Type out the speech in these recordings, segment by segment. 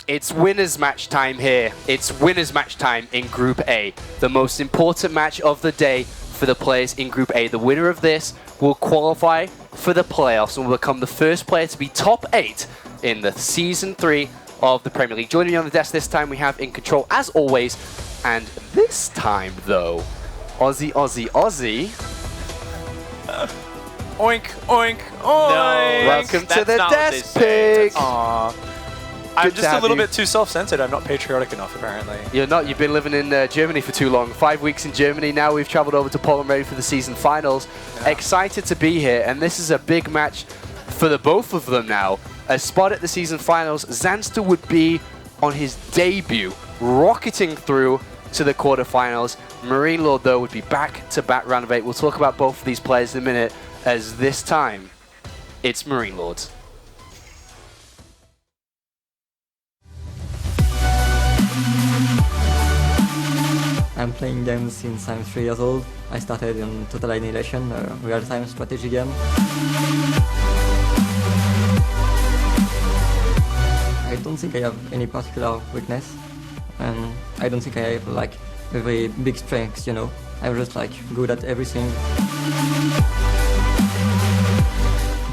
It's winners match time here. It's winners match time in Group A. The most important match of the day for the players in Group A. The winner of this will qualify for the playoffs and will become the first player to be top 8 in the Season 3 of the Premier League. Joining me on the desk this time we have In Control as always. And this time though, Aussie. Oink, oink, oink! No, welcome to the desk pick! Aww. I'm just a little bit too self-centered. I'm not patriotic enough, apparently. You're not. You've been living in Germany for too long. 5 weeks in Germany. Now we've traveled over to Poland ready for the season finals. Yeah. Excited to be here, and this is a big match for the both of them now. A spot at the season finals. Zanster would be on his debut, rocketing through to the quarterfinals. MarineLorD, though, would be back-to-back round of 8. We'll talk about both of these players in a minute, as this time, it's MarineLorD. I'm playing games since I'm 3 years old. I started in Total Annihilation, a real-time strategy game. I don't think I have any particular weakness, and I don't think I have like a very big strengths, you know. I'm just like good at everything.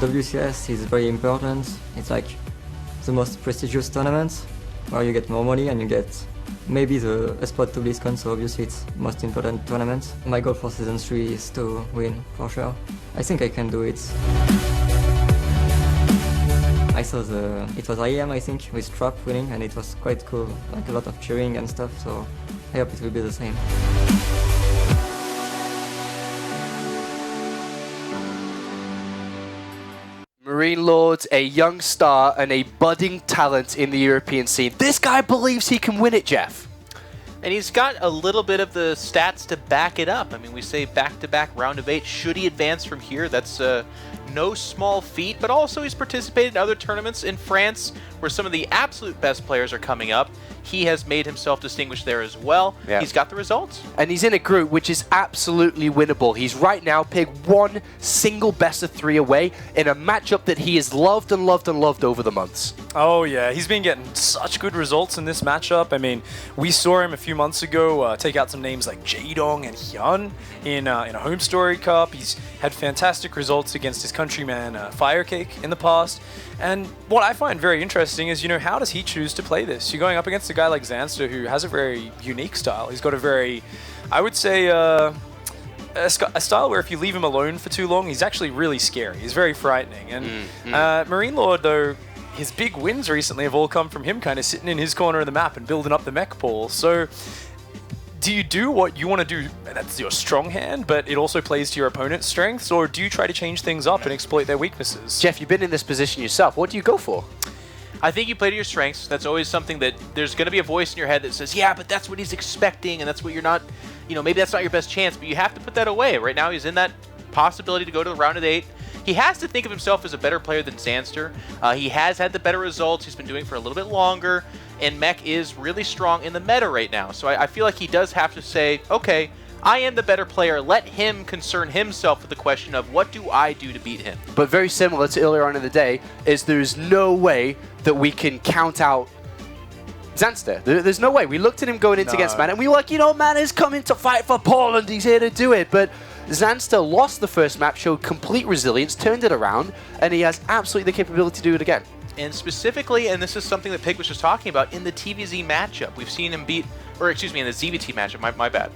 WCS is very important. It's like the most prestigious tournament where you get more money and you get maybe a spot to BlizzCon, so obviously it's the most important tournament. My goal for Season 3 is to win, for sure. I think I can do it. I saw it was IEM, I think, with Trap winning, and it was quite cool, like a lot of cheering and stuff, so I hope it will be the same. MarineLorD, a young star and a budding talent in the European scene. This guy believes he can win it, Jeff. And he's got a little bit of the stats to back it up. I mean, we say back-to-back round of 8. Should he advance from here? That's no small feat, but also he's participated in other tournaments in France where some of the absolute best players are coming up. He has made himself distinguished there as well. Yeah. He's got the results. And he's in a group which is absolutely winnable. He's right now picked one single best of 3 away in a matchup that he has loved and loved and loved over the months. Oh yeah, he's been getting such good results in this matchup. I mean, we saw him a few months ago take out some names like Jaedong and Hyun in a Home Story Cup. He's had fantastic results against his countryman Firecake in the past. And what I find very interesting is, you know, how does he choose to play this? You're going up against a guy like Zanster who has a very unique style. He's got a very, I would say, a style where if you leave him alone for too long, he's actually really scary. He's very frightening. And MarineLorD, though, his big wins recently have all come from him kind of sitting in his corner of the map and building up the mech pool. So do you do what you want to do, that's your strong hand, but it also plays to your opponent's strengths, or do you try to change things up and exploit their weaknesses? Jeff, you've been in this position yourself. What do you go for? I think you play to your strengths. That's always something that there's going to be a voice in your head that says, yeah, but that's what he's expecting, and that's what you're not, you know, maybe that's not your best chance, but you have to put that away. Right now he's in that possibility to go to the round of 8. He has to think of himself as a better player than Zanster. He has had the better results. He's been doing for a little bit longer, and Mech is really strong in the meta right now. So I feel like he does have to say, okay, I am the better player. Let him concern himself with the question of what do I do to beat him. But very similar to earlier on in the day is there's no way that we can count out Zanster. There's no way. We looked at him going into against Man, and we were like, you know, Man is coming to fight for Poland. He's here to do it. But Zanster lost the first map, showed complete resilience, turned it around, and he has absolutely the capability to do it again. And specifically, and this is something that Pig was just talking about, in the TvZ matchup, we've seen him beat, or excuse me, in the ZVT matchup, my bad.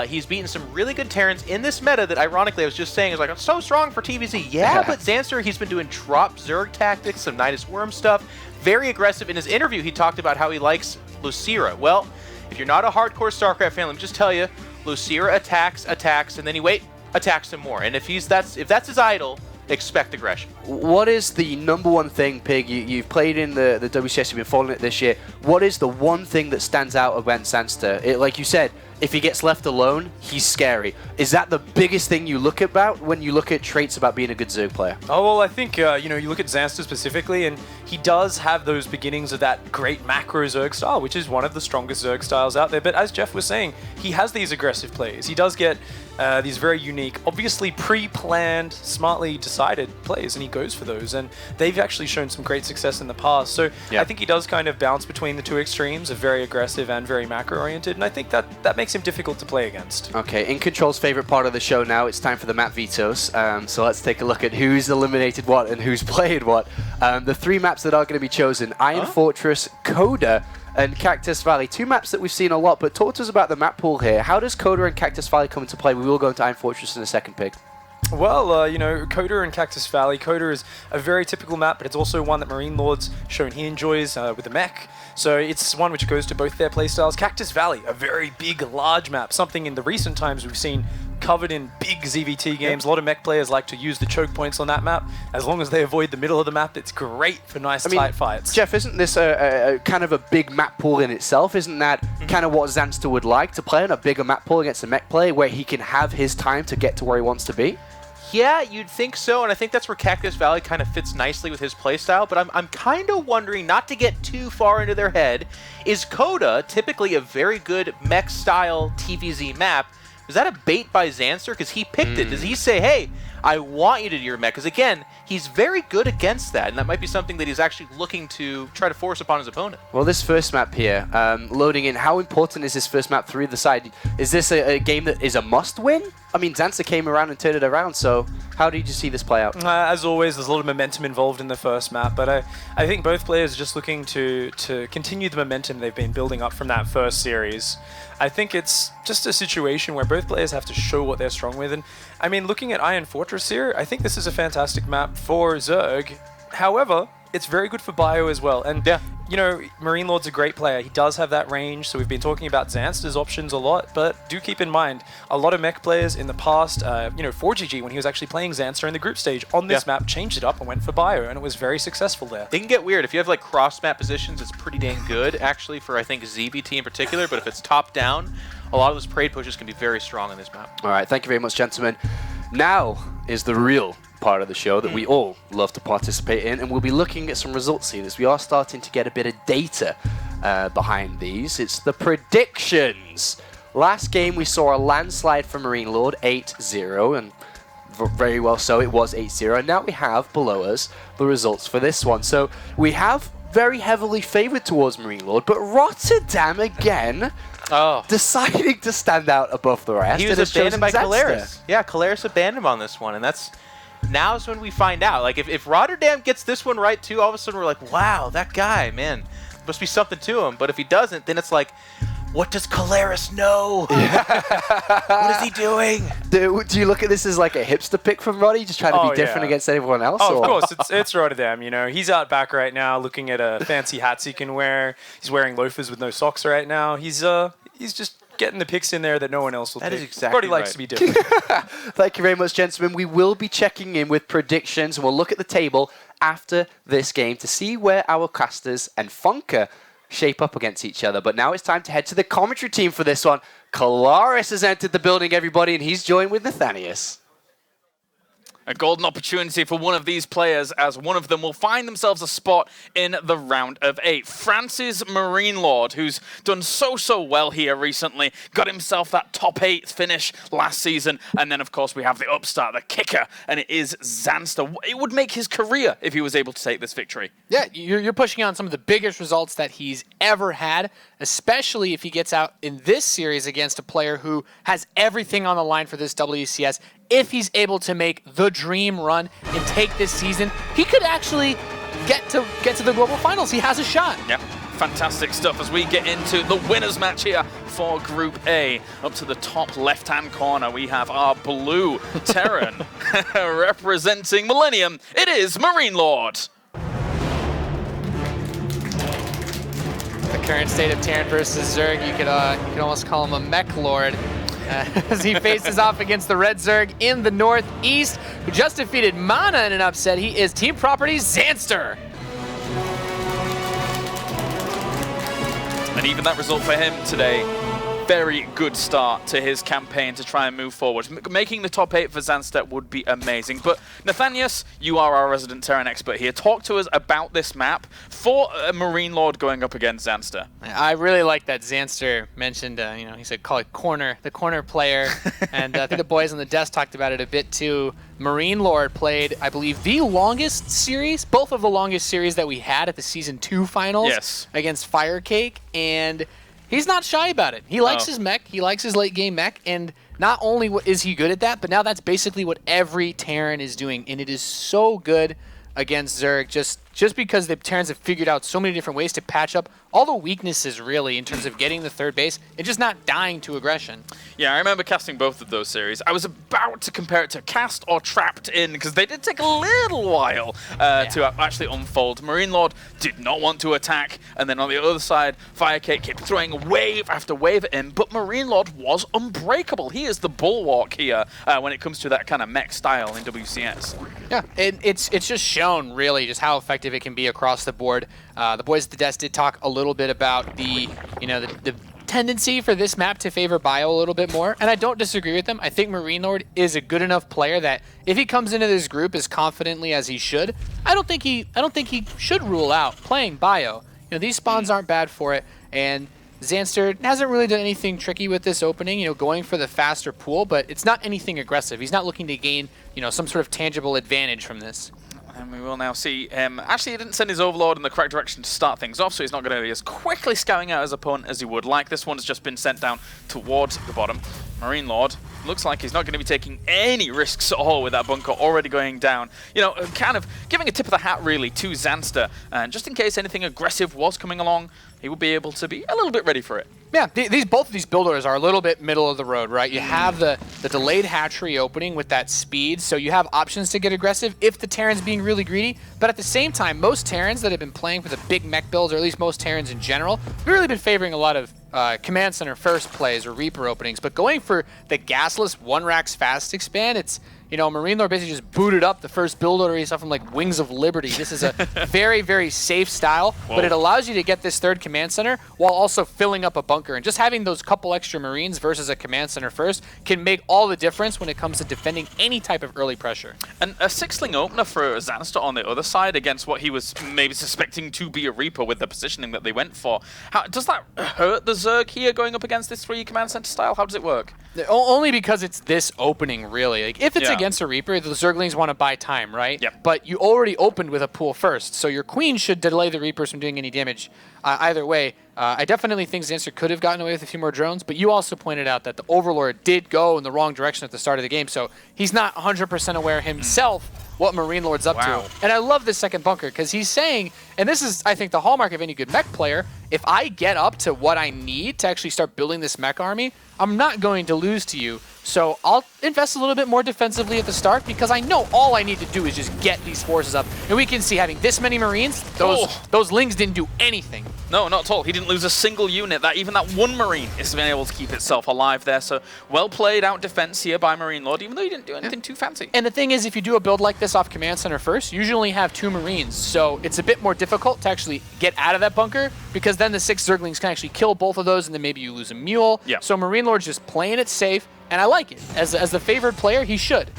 He's beaten some really good Terrans in this meta that, ironically, I was just saying is like, I'm so strong for TvZ. Yeah, but Zanster, he's been doing drop Zerg tactics, some Nidus Worm stuff, very aggressive. In his interview, he talked about how he likes Lucira. Well, if you're not a hardcore StarCraft fan, let me just tell you, Lucira attacks, and then he attacks some more. And if that's his idol, expect aggression. what is the number one thing, Pig? You've played in the WCS, you've been following it this year. What is the one thing that stands out about Zanster? Like you said, if he gets left alone, he's scary. Is that the biggest thing you look about when you look at traits about being a good Zerg player? Oh, well, I think, you look at Zanster specifically, and he does have those beginnings of that great macro Zerg style, which is one of the strongest Zerg styles out there. But as Jeff was saying, he has these aggressive plays. He does get these very unique, obviously pre-planned, smartly decided plays, and he goes for those. And they've actually shown some great success in the past. So I think he does kind of bounce between the two extremes of very aggressive and very macro-oriented, and I think that makes him difficult to play against. Okay, In Control's favorite part of the show now, it's time for the map vetoes. So let's take a look at who's eliminated what and who's played what. The 3 maps that are going to be chosen: Iron Fortress, Coda, and Cactus Valley. 2 maps that we've seen a lot, but talk to us about the map pool here. How does Coda and Cactus Valley come into play? We will go into Iron Fortress in a second, Pig. Well, Coda and Cactus Valley. Coda is a very typical map, but it's also one that MarineLorD's shown he enjoys with the mech. So it's one which goes to both their playstyles. Cactus Valley, a very big, large map. Something in the recent times we've seen covered in big ZVT games. A lot of mech players like to use the choke points on that map. As long as they avoid the middle of the map, it's great for nice, tight fights. Jeff, isn't this a kind of a big map pool in itself? Isn't that kind of what Zanster would like, to play in a bigger map pool against a mech player where he can have his time to get to where he wants to be? Yeah, you'd think so, and I think that's where Cactus Valley kind of fits nicely with his playstyle, but I'm kind of wondering, not to get too far into their head, is Coda typically a very good mech-style TvZ map? Was that a bait by Zanster? Because he picked it. Does he say, hey, I want you to do your mech? Because again, he's very good against that, and that might be something that he's actually looking to try to force upon his opponent. Well, this first map here, loading in, how important is this first map through the side? Is this a game that is a must-win? I mean, Zanster came around and turned it around, so how did you see this play out? As always, there's a lot of momentum involved in the first map, but I think both players are just looking to continue the momentum they've been building up from that first series. I think it's just a situation where both players have to show what they're strong with, and I mean, looking at Iron Fortress here, I think this is a fantastic map for Zerg. However, it's very good for Bio as well, and MarineLorD's a great player. He does have that range, so we've been talking about Zanster's options a lot, but do keep in mind, a lot of mech players in the past, 4GG, when he was actually playing Zanster in the group stage on this map, changed it up and went for Bio, and it was very successful there. They can get weird. If you have like cross-map positions, it's pretty dang good, actually, for I think ZVT in particular, but if it's top-down, a lot of those parade pushes can be very strong on this map. All right, thank you very much, gentlemen. Now is the real part of the show that we all love to participate in, and we'll be looking at some results here as we are starting to get a bit of data behind these. It's the predictions. Last game we saw a landslide for MarineLorD, 8-0, and very well so, it was 8-0. And now we have below us the results for this one. So we have very heavily favored towards MarineLorD, but Rotterdam again deciding to stand out above the rest. He was abandoned by Caleris. Yeah, Caleris abandoned him on this one, and now's when we find out. Like, if Rotterdam gets this one right, too, all of a sudden we're like, wow, that guy, man, must be something to him. But if he doesn't, then it's like, what does Caleris know? What is he doing? Do you look at this as like a hipster pick from Roddy, just trying to be different against everyone else? Oh, of course, it's Rotterdam. He's out back right now looking at a fancy hats he can wear. He's wearing loafers with no socks right now. He's just getting the picks in there that no one else will take. That is exactly Roddy likes to be different. Thank you very much, gentlemen. We will be checking in with predictions, and we'll look at the table after this game to see where our casters and Funker shape up against each other. But now it's time to head to the commentary team for this one. Caleris has entered the building, everybody, and he's joined with Nathanius. A golden opportunity for one of these players, as one of them will find themselves a spot in the round of 8. Francis MarineLorD, who's done so well here recently, got himself that top 8 finish last season, and then of course we have the upstart, the kicker, and it is Zanster. It would make his career if he was able to take this victory. Yeah, you're pushing on some of the biggest results that he's ever had, especially if he gets out in this series against a player who has everything on the line for this WCS. If he's able to make the dream run and take this season, he could actually get to the global finals. He has a shot. Yeah, fantastic stuff as we get into the winners match here for Group A. Up to the top left-hand corner, we have our blue Terran representing Millennium. It is MarineLorD. The current state of Terran versus Zerg, you could almost call him a mech lord. as he faces off against the Red Zerg in the Northeast, who just defeated Mana in an upset. He is Team Property's Zanster. And even that result for him today, very good start to his campaign to try and move forward. Making the top 8 for Zanster would be amazing. But Nathanius, you are our resident Terran expert here. Talk to us about this map for MarineLorD going up against Zanster. I really like that Zanster mentioned, he said call it the corner player. And I think the boys on the desk talked about it a bit too. MarineLorD played, I believe, the longest series, both of the longest series that we had at the Season 2 finals against Firecake. And he's not shy about it. He likes his mech. He likes his late game mech. And not only is he good at that, but now that's basically what every Terran is doing. And it is so good against Zerg just because the Terrans have figured out so many different ways to patch up all the weaknesses, really, in terms of getting the third base and just not dying to aggression. Yeah, I remember casting both of those series. I was about to compare it to Cast or Trapped In, because they did take a little while to actually unfold. MarineLorD did not want to attack, and then on the other side, Firecake kept throwing wave after wave at him, but MarineLorD was unbreakable. He is the bulwark here when it comes to that kind of mech style in WCS. Yeah, it's just shown, really, just how effective it can be across the board. The boys at the desk did talk a little bit about the tendency for this map to favor bio a little bit more, and I don't disagree with them. I think MarineLorD is a good enough player that if he comes into this group as confidently as he should, I don't think he should rule out playing bio. These spawns aren't bad for it, and Zanster hasn't really done anything tricky with this opening, going for the faster pool, but it's not anything aggressive. He's not looking to gain, some sort of tangible advantage from this. And we will now see him. Actually, he didn't send his Overlord in the correct direction to start things off, so he's not going to be as quickly scouting out his opponent as he would like. This one has just been sent down towards the bottom. MarineLorD looks like he's not going to be taking any risks at all with that bunker already going down. Kind of giving a tip of the hat, really, to Zanster. And just in case anything aggressive was coming along, he would be able to be a little bit ready for it. Yeah, both of these builders are a little bit middle of the road, right? You have the delayed hatchery opening with that speed, so you have options to get aggressive if the Terran's being really greedy. But at the same time, most Terrans that have been playing for the big mech builds, or at least most Terrans in general, have really been favoring a lot of Command Center first plays or Reaper openings. But going for the gasless one racks fast expand, it's MarineLorD basically just booted up the first build order he saw from like Wings of Liberty. This is a very, very safe style, but it allows you to get this third command center while also filling up a bunker. And just having those couple extra Marines versus a command center first can make all the difference when it comes to defending any type of early pressure. And a six-ling opener for Zanster on the other side against what he was maybe suspecting to be a Reaper with the positioning that they went for. How does that hurt the Zerg here going up against this 3 command center style? How does it work? Only because it's this opening, really. Like, if it's against a Reaper, the Zerglings want to buy time, right? Yep. But you already opened with a pool first, so your Queen should delay the Reapers from doing any damage. Either way, I definitely think Zanster could have gotten away with a few more drones, but you also pointed out that the Overlord did go in the wrong direction at the start of the game, so he's not 100% aware himself what MarineLorD's up to. And I love this second bunker, because he's saying, and this is, I think, the hallmark of any good mech player, if I get up to what I need to actually start building this mech army, I'm not going to lose to you. So I'll invest a little bit more defensively at the start because I know all I need to do is just get these forces up. And we can see having this many Marines, those Lings didn't do anything. No, not at all. He didn't lose a single unit. Even that one Marine has been able to keep itself alive there. So well played out defense here by MarineLorD, even though he didn't do anything too fancy. And the thing is, if you do a build like this off Command Center first, you usually only have 2 Marines. So it's a bit more difficult to actually get out of that bunker because then the 6 Zerglings can actually kill both of those and then maybe you lose a mule. Yeah. So MarineLorD's just playing it safe. And I like it. As the favored player, he should.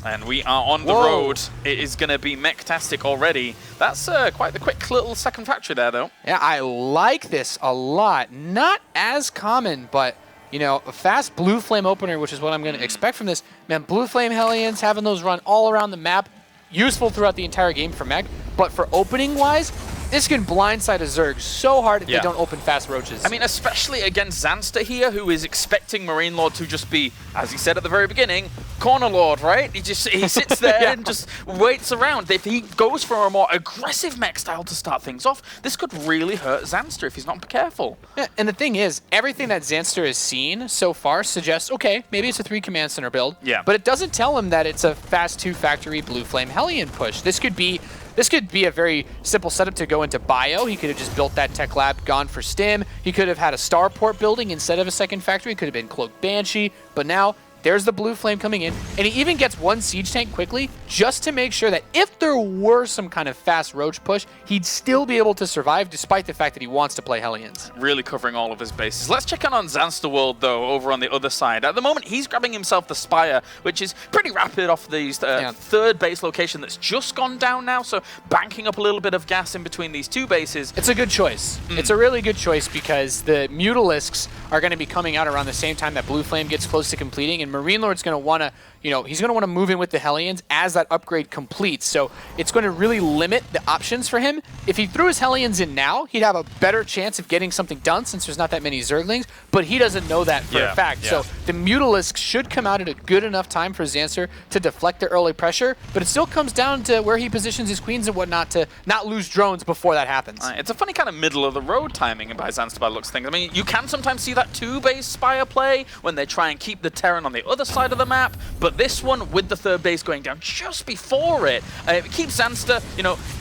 And we are on the road. It is going to be mech-tastic already. That's quite the quick little second factory there, though. Yeah, I like this a lot. Not as common, but, a fast blue flame opener, which is what I'm going to expect from this. Man, blue flame Hellions, having those run all around the map, useful throughout the entire game for mech. But for opening-wise, this can blindside a Zerg so hard if they don't open fast roaches. I mean, especially against Zanster here, who is expecting MarineLorD to just be, as he said at the very beginning, corner lord, right? He sits there and just waits around. If he goes for a more aggressive mech style to start things off, this could really hurt Zanster if he's not careful. Yeah, and the thing is, everything that Zanster has seen so far suggests, okay, maybe it's a 3 command center build, Yeah. but it doesn't tell him that it's a fast 2 factory blue flame Hellion push. This could be this could be a very simple setup to go into bio. He could have just built that tech lab, gone for stim. He could have had a starport building instead of a second factory. It could have been Cloaked Banshee, but now there's the blue flame coming in, and he even gets one siege tank quickly just to make sure that if there were some kind of fast roach push, he'd still be able to survive despite the fact that he wants to play Hellions. Really covering all of his bases. Let's check in on Zanster World, though, over on the other side. At the moment, he's grabbing himself the Spire, which is pretty rapid off these third base location that's just gone down now, so banking up a little bit of gas in between these two bases. It's a good choice. It's a really good choice because the Mutalisks are going to be coming out around the same time that Blue Flame gets close to completing, and MarineLorD's going to want to, he's going to want to move in with the Hellions as that upgrade completes. So it's going to really limit the options for him. If he threw his Hellions in now, he'd have a better chance of getting something done since there's not that many Zerglings, but he doesn't know that for a fact. So the Mutalisks should come out at a good enough time for Zanster to deflect the early pressure, but it still comes down to where he positions his queens and whatnot to not lose drones before that happens. It's a funny kind of middle-of-the-road timing by Zanster by the looks of things. I mean, you can sometimes see that two-base Spire play when they try and keep the Terran on the other side of the map, but this one, with the third base going down just before it, it keeps Zanster,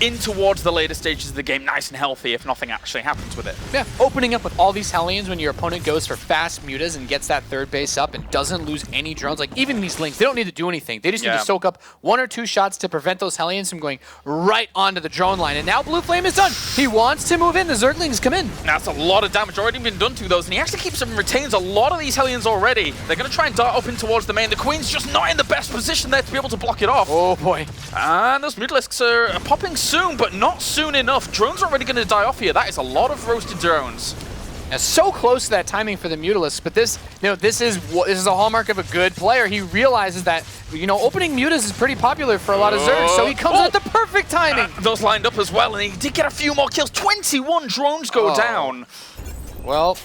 in towards the later stages of the game nice and healthy if nothing actually happens with it. Yeah, opening up with all these Hellions when your opponent goes for fast mutas and gets that third base up and doesn't lose any drones. Like, even these Lings, they don't need to do anything. They just need to soak up 1 or 2 shots to prevent those Hellions from going right onto the drone line. And now Blue Flame is done. He wants to move in. The Zerglings come in. That's a lot of damage already been done to those, and he actually keeps and retains a lot of these Hellions already. They're going to try and dart up in towards the main. The Queen's just not in the best position there to be able to block it off. Oh boy. And those Mutalisks are popping soon, but not soon enough. Drones are already going to die off here. That is a lot of roasted drones. Now, so close to that timing for the Mutalisks, but this is a hallmark of a good player. He realizes that, opening mutas is pretty popular for a lot of Zergs, so he comes at the perfect timing. Those lined up as well, and he did get a few more kills. 21 drones go down. Well,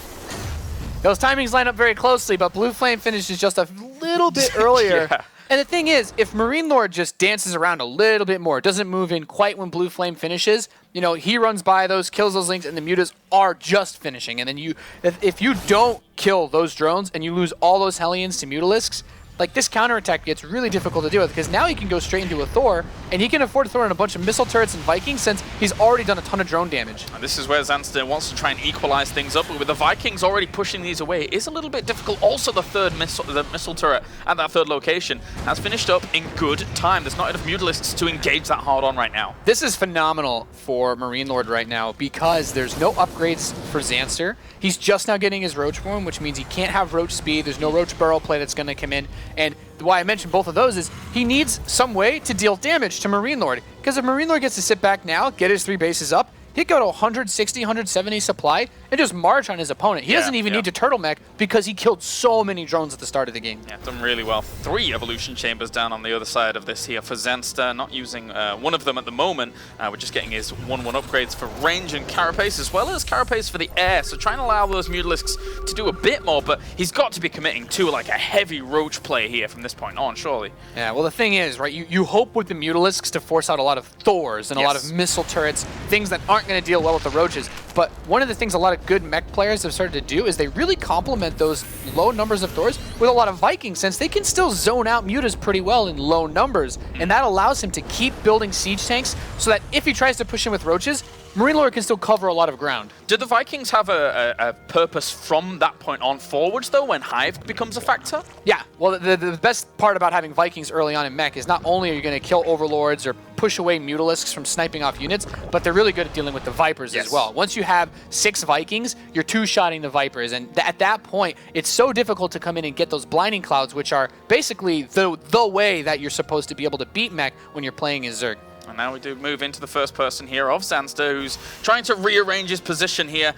those timings line up very closely, but Blue Flame finishes just a little bit earlier. And the thing is, if MarineLorD just dances around a little bit more, doesn't move in quite when Blue Flame finishes, he runs by those, kills those Lings, and the mutas are just finishing. And then if you don't kill those drones and you lose all those Hellions to Mutalisks, like, this counterattack gets really difficult to deal with because now he can go straight into a Thor, and he can afford to throw in a bunch of missile turrets and Vikings since he's already done a ton of drone damage. And this is where Zanster wants to try and equalize things up, but with the Vikings already pushing these away, it is a little bit difficult. Also, the missile turret at that third location has finished up in good time. There's not enough Mutalisks to engage that hard on right now. This is phenomenal for MarineLorD right now because there's no upgrades for Zanster. He's just now getting his Roach form, which means he can't have Roach speed. There's no Roach barrel play that's going to come in. And why I mentioned both of those is he needs some way to deal damage to MarineLorD. Because if MarineLorD gets to sit back now, get his 3 bases up, he'd go to 160, 170 supply and just march on his opponent. He doesn't even need to turtle mech because he killed so many drones at the start of the game. Yeah, done really well. 3 evolution chambers down on the other side of this here for Zanster. Not using one of them at the moment. We're just getting his 1/1 upgrades for range and carapace, as well as carapace for the air. So trying to allow those Mutalisks to do a bit more, but he's got to be committing to like a heavy roach play here from this point on, surely. Yeah, well, the thing is, right, you hope with the Mutalisks to force out a lot of Thors and a lot of missile turrets, things that aren't going to deal well with the roaches. But one of the things a lot of good mech players have started to do is they really complement those low numbers of Thors with a lot of Vikings, since they can still zone out mutas pretty well in low numbers. And that allows him to keep building siege tanks so that if he tries to push in with roaches, MarineLorD can still cover a lot of ground. Do the Vikings have a purpose from that point on forwards, though, when Hive becomes a factor? Yeah, well, the best part about having Vikings early on in mech is not only are you going to kill Overlords or push away Mutalisks from sniping off units, but they're really good at dealing with the Vipers as well. Once you have 6 Vikings, you're 2-shotting the Vipers, and at that point, it's so difficult to come in and get those blinding clouds, which are basically the way that you're supposed to be able to beat mech when you're playing as Zerg. And now we do move into the first person here of Zanster, who's trying to rearrange his position here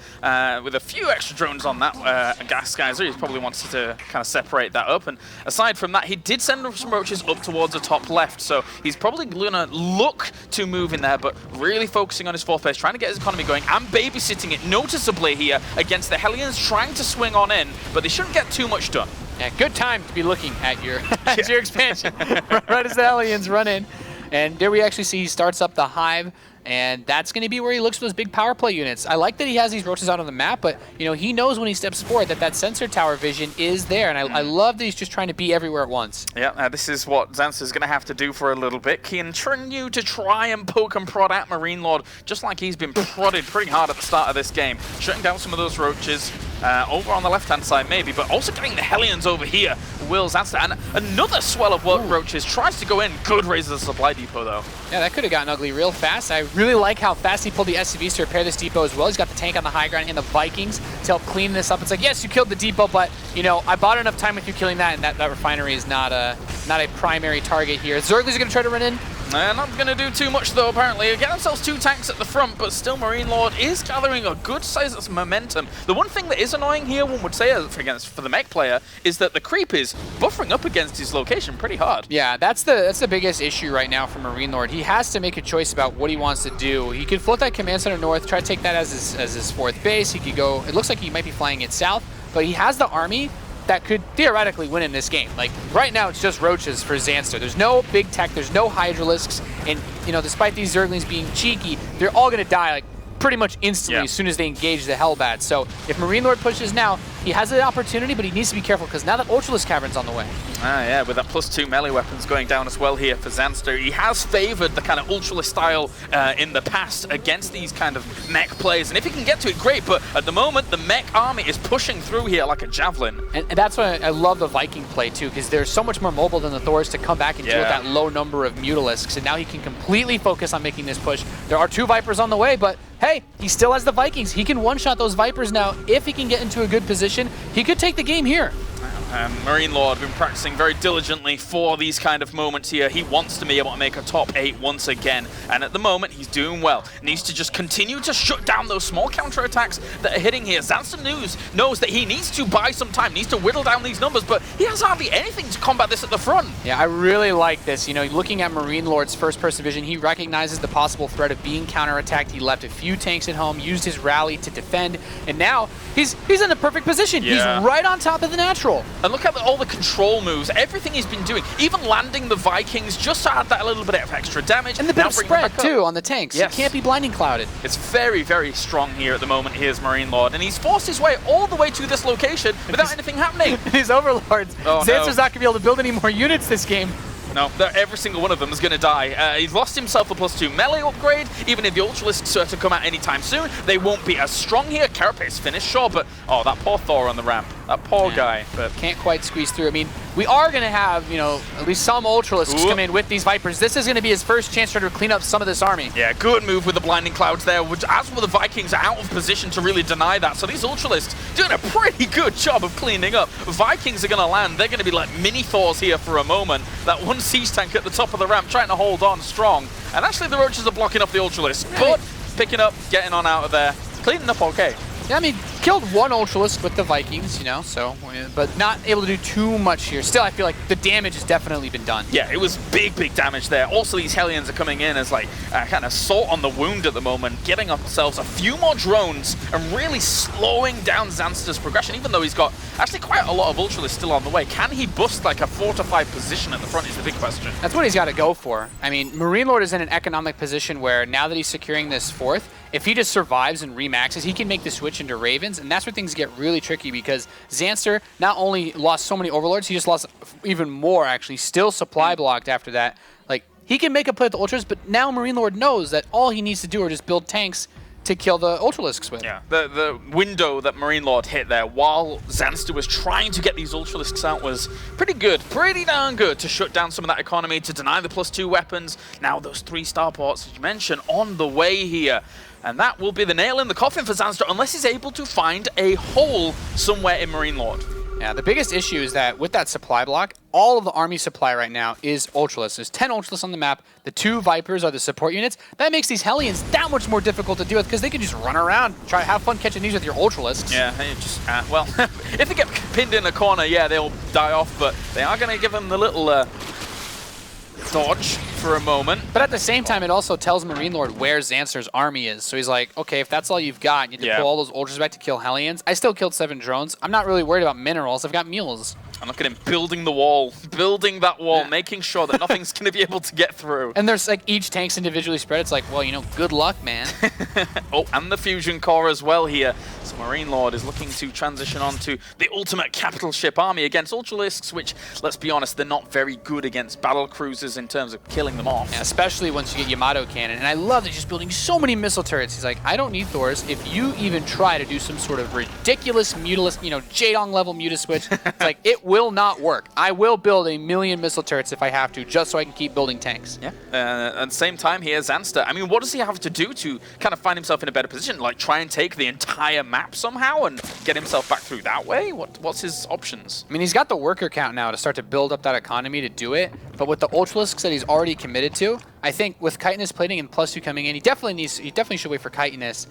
with a few extra drones on that gas geyser. He probably wants to kind of separate that up. And aside from that, he did send some roaches up towards the top left. So he's probably going to look to move in there, but really focusing on his 4th base, trying to get his economy going and babysitting it noticeably here against the Hellions, trying to swing on in, but they shouldn't get too much done. Yeah, good time to be looking at your, your expansion right as the Hellions run in. And there we actually see he starts up the Hive. And that's going to be where he looks for those big power play units. I like that he has these roaches out on the map, but he knows when he steps forward that sensor tower vision is there. And I love that he's just trying to be everywhere at once. Yeah, this is what Zanster's going to have to do for a little bit. Continue to try and poke and prod at MarineLorD, just like he's been prodded pretty hard at the start of this game. Shutting down some of those roaches. Over on the left-hand side, maybe, but also getting the Hellions over here. Will Zanster, and another swell of roaches tries to go in. Good raises the supply depot, though. Yeah, that could have gotten ugly real fast. I really like how fast he pulled the SCVs to repair this depot as well. He's got the tank on the high ground and the Vikings to help clean this up. It's like, yes, you killed the depot, but I bought enough time with you killing that, and that refinery is not a primary target here. Zerglings are going to try to run in. Not going to do too much, though, apparently. Get themselves 2 tanks at the front, but still MarineLorD is gathering a good size of momentum. The one thing that is annoying here, one would say, for the mech player, is that the creep is buffering up against his location pretty hard. Yeah, that's the biggest issue right now for MarineLorD. He has to make a choice about what he wants to do. He could float that command center north, try to take that as his 4th base. He could go, it looks like he might be flying it south, but he has the army that could theoretically win in this game. Like, right now, it's just roaches for Zanster. There's no big tech, there's no Hydralisks, and, despite these Zerglings being cheeky, they're all going to die, like, pretty much instantly as soon as they engage the Hellbats. So, if MarineLorD pushes now, he has an opportunity, but he needs to be careful, because now that Ultralisk Cavern's on the way. Yeah, with that +2 melee weapons going down as well here for Zanster. He has favored the kind of Ultralisk style in the past against these kind of mech plays, and if he can get to it, great, but at the moment, the mech army is pushing through here like a javelin. And that's why I love the Viking play, too, because they're so much more mobile than the Thors to come back and deal with that low number of Mutalisks, and now he can completely focus on making this push. There are 2 Vipers on the way, but hey, he still has the Vikings. He can one-shot those Vipers now. If he can get into a good position, he could take the game here. MarineLorD been practicing very diligently for these kind of moments here. He wants to be able to make a top 8 once again, and at the moment he's doing well. Needs to just continue to shut down those small counterattacks that are hitting here. Zanster knows that he needs to buy some time, needs to whittle down these numbers, but he has hardly anything to combat this at the front. Yeah, I really like this. Looking at MarineLorD's first-person vision, he recognizes the possible threat of being counterattacked. He left a few tanks at home, used his rally to defend, and now he's in a perfect position. Yeah. He's right on top of the natural. And look at all the control moves, everything he's been doing, even landing the Vikings just to add that a little bit of extra damage. And the bit of spread, too, on the tanks. Yes. He can't be blinding clouded. It's very, very strong here at the moment. Here's MarineLorD, and he's forced his way all the way to this location without anything happening. These Overlords. Oh, Zanster's not going to be able to build any more units this game. No, every single one of them is going to die. He's lost himself a +2 melee upgrade. Even if the Ultralisks are to come out anytime soon, they won't be as strong here. Carapace finished, sure, but that poor Thor on the ramp. That poor guy. But can't quite squeeze through. I mean, we are going to have, at least some Ultralisks come in with these Vipers. This is going to be his first chance to clean up some of this army. Yeah, good move with the blinding clouds there, which as well the Vikings are out of position to really deny that. So these Ultralisks doing a pretty good job of cleaning up. Vikings are going to land. They're going to be like mini Thors here for a moment. That one siege tank at the top of the ramp trying to hold on strong. And actually the roaches are blocking off the Ultralisks, but picking up, getting on out of there, cleaning up okay. Yeah, I mean, killed 1 Ultralisk with the Vikings, but not able to do too much here. Still, I feel like the damage has definitely been done. Yeah, it was big damage there. Also, these Hellions are coming in as like kind of salt on the wound at the moment, getting ourselves a few more drones and really slowing down Zanster's progression, even though he's got actually quite a lot of Ultralisks still on the way. Can he bust like a fortified position at the front is the big question. That's what he's got to go for. I mean, MarineLorD is in an economic position where now that he's securing this 4th, if he just survives and remaxes, he can make the switch into Ravens, and that's where things get really tricky because Zanster not only lost so many Overlords, he just lost even more, actually. Still supply blocked after that. Like, he can make a play with the Ultras, but now MarineLorD knows that all he needs to do are just build tanks to kill the Ultralisks with. Yeah, the window that MarineLorD hit there while Zanster was trying to get these Ultralisks out was pretty good, pretty darn good to shut down some of that economy, to deny the +2 weapons. Now those 3 starports, as you mentioned, on the way here. And that will be the nail in the coffin for Zanster unless he's able to find a hole somewhere in MarineLorD. Yeah, the biggest issue is that with that supply block, all of the army supply right now is Ultralisks. There's 10 Ultralisks on the map. The 2 Vipers are the support units. That makes these Hellions that much more difficult to deal with because they can just run around, try to have fun catching these with your Ultralisks. Yeah, just, well, if they get pinned in a corner, yeah, they'll die off, but they are going to give them the little dodge for a moment. But at the same time, it also tells MarineLorD where Zanster's army is. So he's like, okay, if that's all you've got, you have to pull all those Ultras back to kill Hellions. I still killed 7 drones. I'm not really worried about minerals. I've got mules. And look at him building the wall, building that wall, making sure that nothing's going to be able to get through. And there's like each tank's individually spread. It's like, well, you know, good luck, man. Oh, and the fusion core as well here. So MarineLorD is looking to transition onto the ultimate capital ship army against Ultralisks, which, let's be honest, they're not very good against battle cruisers in terms of killing them off. Yeah, especially once you get Yamato cannon. And I love that he's just building so many missile turrets. He's like, I don't need Thors. If you even try to do some sort of ridiculous Mutalist, you know, Jaedong level Mutaswitch, it's like, it will not work. I will build 1,000,000 missile turrets if I have to, just so I can keep building tanks. Yeah, at the same time here, Zanster, I mean, what does he have to do to kind of find himself in a better position? Like, try and take the entire map somehow and get himself back through that way? What's his options? I mean, he's got the worker count now to start to build up that economy to do it, but with the Ultralisks that he's already committed to, I think with Chitinous plating and +2 coming in, he definitely should wait for Chitinous.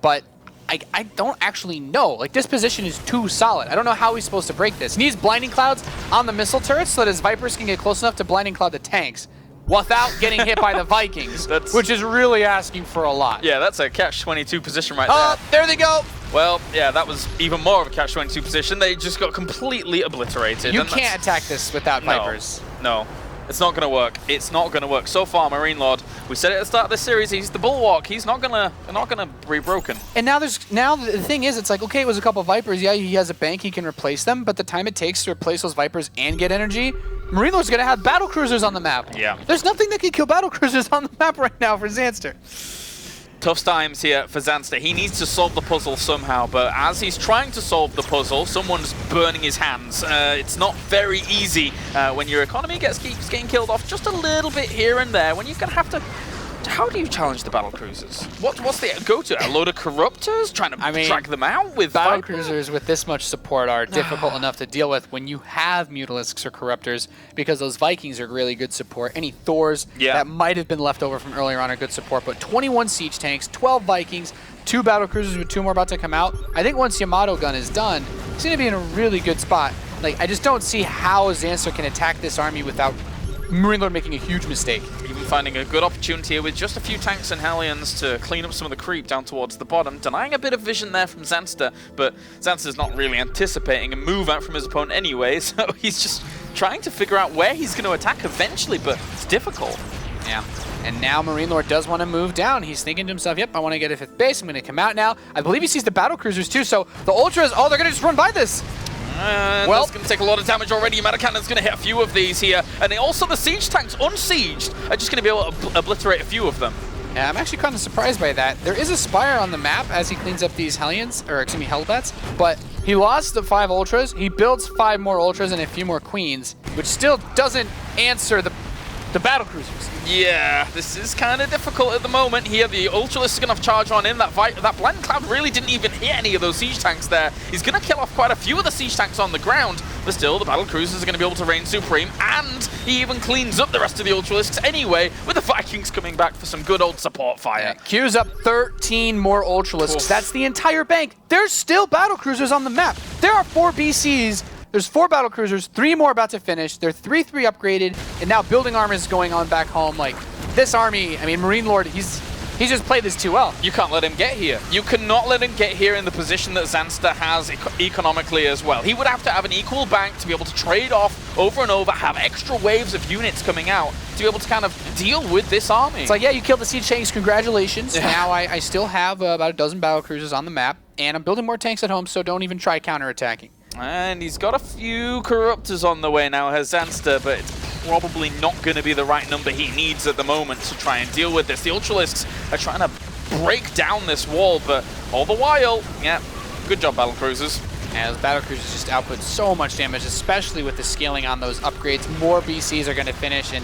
But I don't actually know. Like, this position is too solid. I don't know how he's supposed to break this. He needs Blinding Clouds on the missile turrets so that his Vipers can get close enough to Blinding Cloud the tanks without getting hit by the Vikings, which is really asking for a lot. Yeah, that's a catch-22 position right there. There they go. Well, yeah, that was even more of a catch-22 position. They just got completely obliterated. You can't attack this without Vipers. No. It's not going to work. It's not going to work. So far, MarineLorD, we said it at the start of this series, he's the bulwark. He's not gonna be broken. And now the thing is, it's like, okay, it was a couple Vipers. Yeah, he has a bank, he can replace them, but the time it takes to replace those Vipers and get energy, MarineLorD's going to have battle cruisers on the map. Yeah. There's nothing that can kill battle cruisers on the map right now for Zanster. Tough times here for Zanster. He needs to solve the puzzle somehow, but as he's trying to solve the puzzle, someone's burning his hands. It's not very easy when your economy keeps getting killed off just a little bit here and there, when you're going to have to... How do you challenge the battle cruisers? What's the go-to? A load of corruptors trying to drag them out with battle cruisers with this much support are difficult enough to deal with when you have Mutalisks or corruptors, because those Vikings are really good support. Any Thors that might have been left over from earlier on are good support, but 21 siege tanks, 12 Vikings, 2 battle cruisers with 2 more about to come out. I think once Yamato gun is done, he's going to be in a really good spot. Like, I just don't see how Zanster can attack this army without MarineLorD making a huge mistake. Even finding a good opportunity here with just a few tanks and Hellions to clean up some of the creep down towards the bottom, denying a bit of vision there from Zanster, but Zanster's not really anticipating a move out from his opponent anyway, so he's just trying to figure out where he's going to attack eventually, but it's difficult. Yeah. And now MarineLorD does want to move down. He's thinking to himself, yep, I want to get a 5th base. I'm going to come out now. I believe he sees the battle cruisers too, so the Ultras, they're going to just run by this. Well, that's going to take a lot of damage already. Yamato Cannon's going to hit a few of these here. And also the siege tanks, unsieged, are just going to be able to obliterate a few of them. Yeah, I'm actually kind of surprised by that. There is a Spire on the map as he cleans up these Hellions, or excuse me, Hellbats, but he lost the 5 Ultras. He builds 5 more Ultras and a few more Queens, which still doesn't answer the battle cruisers. Yeah, this is kind of difficult at the moment here. The Ultralisk is going to charge on in. That Blinding Cloud really didn't even hit any of those siege tanks there. He's going to kill off quite a few of the siege tanks on the ground, but still, the battle cruisers are going to be able to reign supreme, and he even cleans up the rest of the Ultralisks anyway, with the Vikings coming back for some good old support fire. Yeah, queues up 13 more Ultralisks. Oof. That's the entire bank. There's still battle cruisers on the map. There are 4 BCs. There's 4 battle cruisers, 3 more about to finish. They're 3-3 upgraded, and now building armor is going on back home. Like, this army, I mean, MarineLorD, he's just played this too well. You can't let him get here. You cannot let him get here in the position that Zanster has economically as well. He would have to have an equal bank to be able to trade off over and over, have extra waves of units coming out to be able to kind of deal with this army. It's like, yeah, you killed the siege tanks, congratulations. Yeah. Now I still have about a dozen battle cruisers on the map, and I'm building more tanks at home, so don't even try counterattacking. And he's got a few Corruptors on the way now, has Zanster, but it's probably not going to be the right number he needs at the moment to try and deal with this. The Ultralisks are trying to break down this wall, but all the while, yeah, good job, battle cruisers. Yeah, those battle cruisers just output so much damage, especially with the scaling on those upgrades. More BCs are going to finish, and